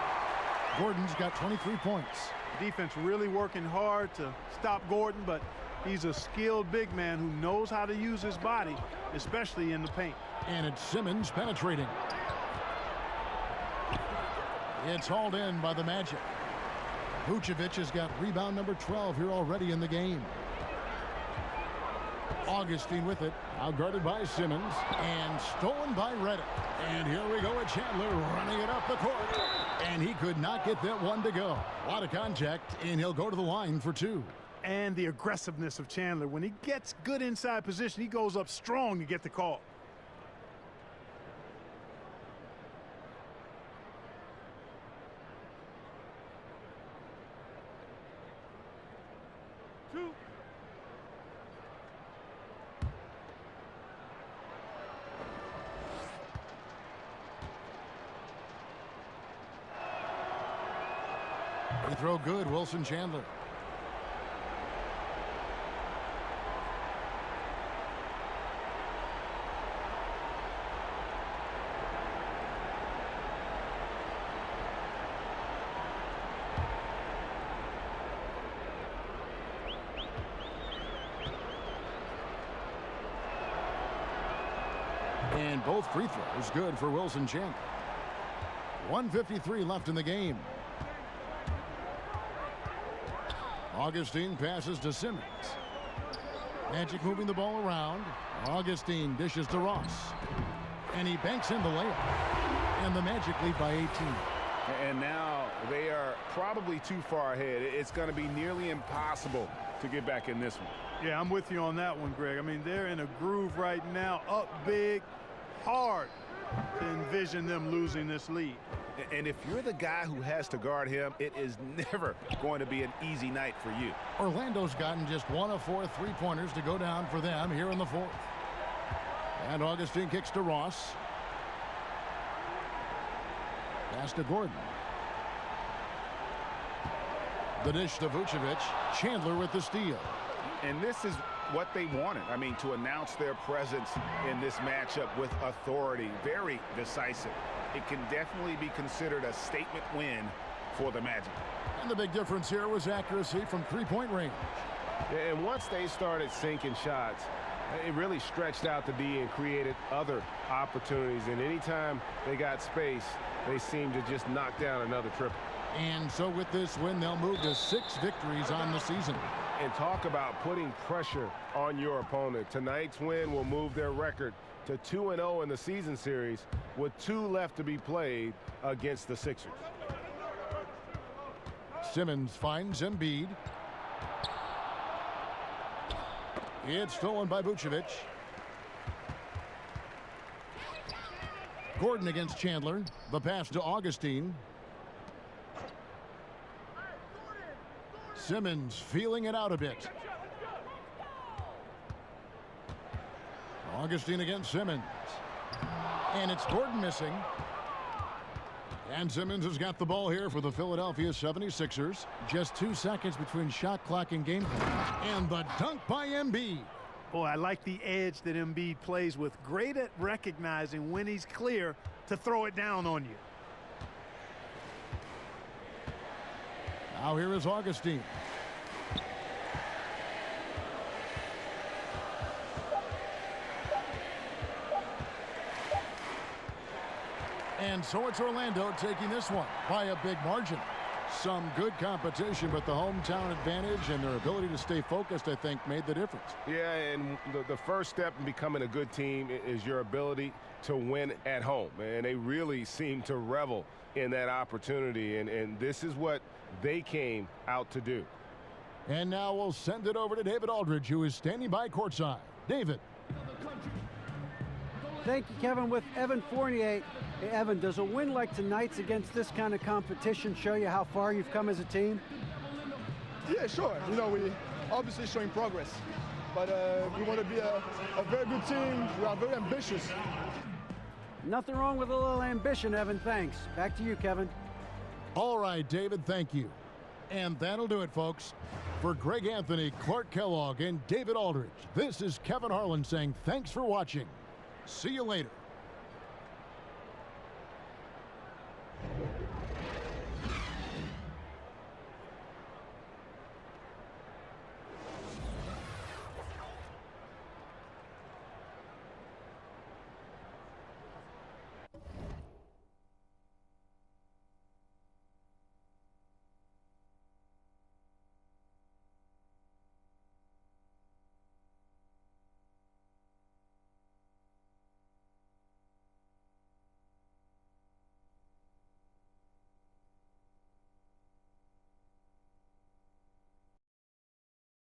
Gordon's got 23 points. Defense really working hard to stop Gordon, but he's a skilled big man who knows how to use his body, especially in the paint. And it's Simmons penetrating. It's hauled in by the Magic. Vucevic has got rebound number 12 here already in the game. Augustine with it, now guarded by Simmons, and stolen by Redick. And here we go with Chandler running it up the court. And he could not get that one to go. A lot of contact, and he'll go to the line for 2. And the aggressiveness of Chandler. When he gets good inside position, he goes up strong to get the call. Free throw good, Wilson Chandler. And both free throws good for Wilson Chandler. 1:53 left in the game. Augustine passes to Simmons. Magic moving the ball around. Augustine dishes to Ross. And he banks in the layup. And the Magic lead by 18. And now they are probably too far ahead. It's going to be nearly impossible to get back in this one. Yeah, I'm with you on that one, Greg. I mean, they're in a groove right now, up big, hard. to envision them losing this lead. And if you're the guy who has to guard him, it is never going to be an easy night for you. Orlando's gotten just 1 of 4 3-pointers to go down for them here in the 4th. And Augustine kicks to Ross. Pass to Gordon. The dish to Vucevic. Chandler with the steal. And this is what they wanted. I mean, to announce their presence in this matchup with authority. Very decisive. It can definitely be considered a statement win for the Magic. And the big difference here was accuracy from 3-point range. And once they started sinking shots, it really stretched out the D and created other opportunities. And anytime they got space, they seemed to just knock down another triple. And so with this win, they'll move to 6 victories on the season. And talk about putting pressure on your opponent. Tonight's win will move their record to 2-0 in the season series with 2 left to be played against the Sixers. Simmons finds Embiid. It's stolen by Vucevic. Gordon against Chandler. The pass to Augustine. Simmons feeling it out a bit. Augustine against Simmons. And it's Gordon missing. And Simmons has got the ball here for the Philadelphia 76ers. Just 2 seconds between shot clock and game clock. And the dunk by Embiid. Boy, I like the edge that Embiid plays with. Great at recognizing when he's clear to throw it down on you. Now here is Augustine. And so it's Orlando taking this one by a big margin. Some good competition, but the hometown advantage and their ability to stay focused, I think, made the difference. Yeah, and the first step in becoming a good team is your ability to win at home. And they really seem to revel in that opportunity. And this is what they came out to do. And now we'll send it over to David Aldridge, who is standing by courtside. David. Thank you, Kevin. With Evan Fournier. Hey, Evan, does a win like tonight's against this kind of competition show you how far you've come as a team? Yeah, sure. You know, we obviously showing progress, but we want to be a very good team. We are very ambitious. Nothing wrong with a little ambition, Evan. Thanks. Back to you, Kevin. All right, David, thank you. And that'll do it, folks. For Greg Anthony, Clark Kellogg, and David Aldridge, this is Kevin Harlan saying thanks for watching. See you later.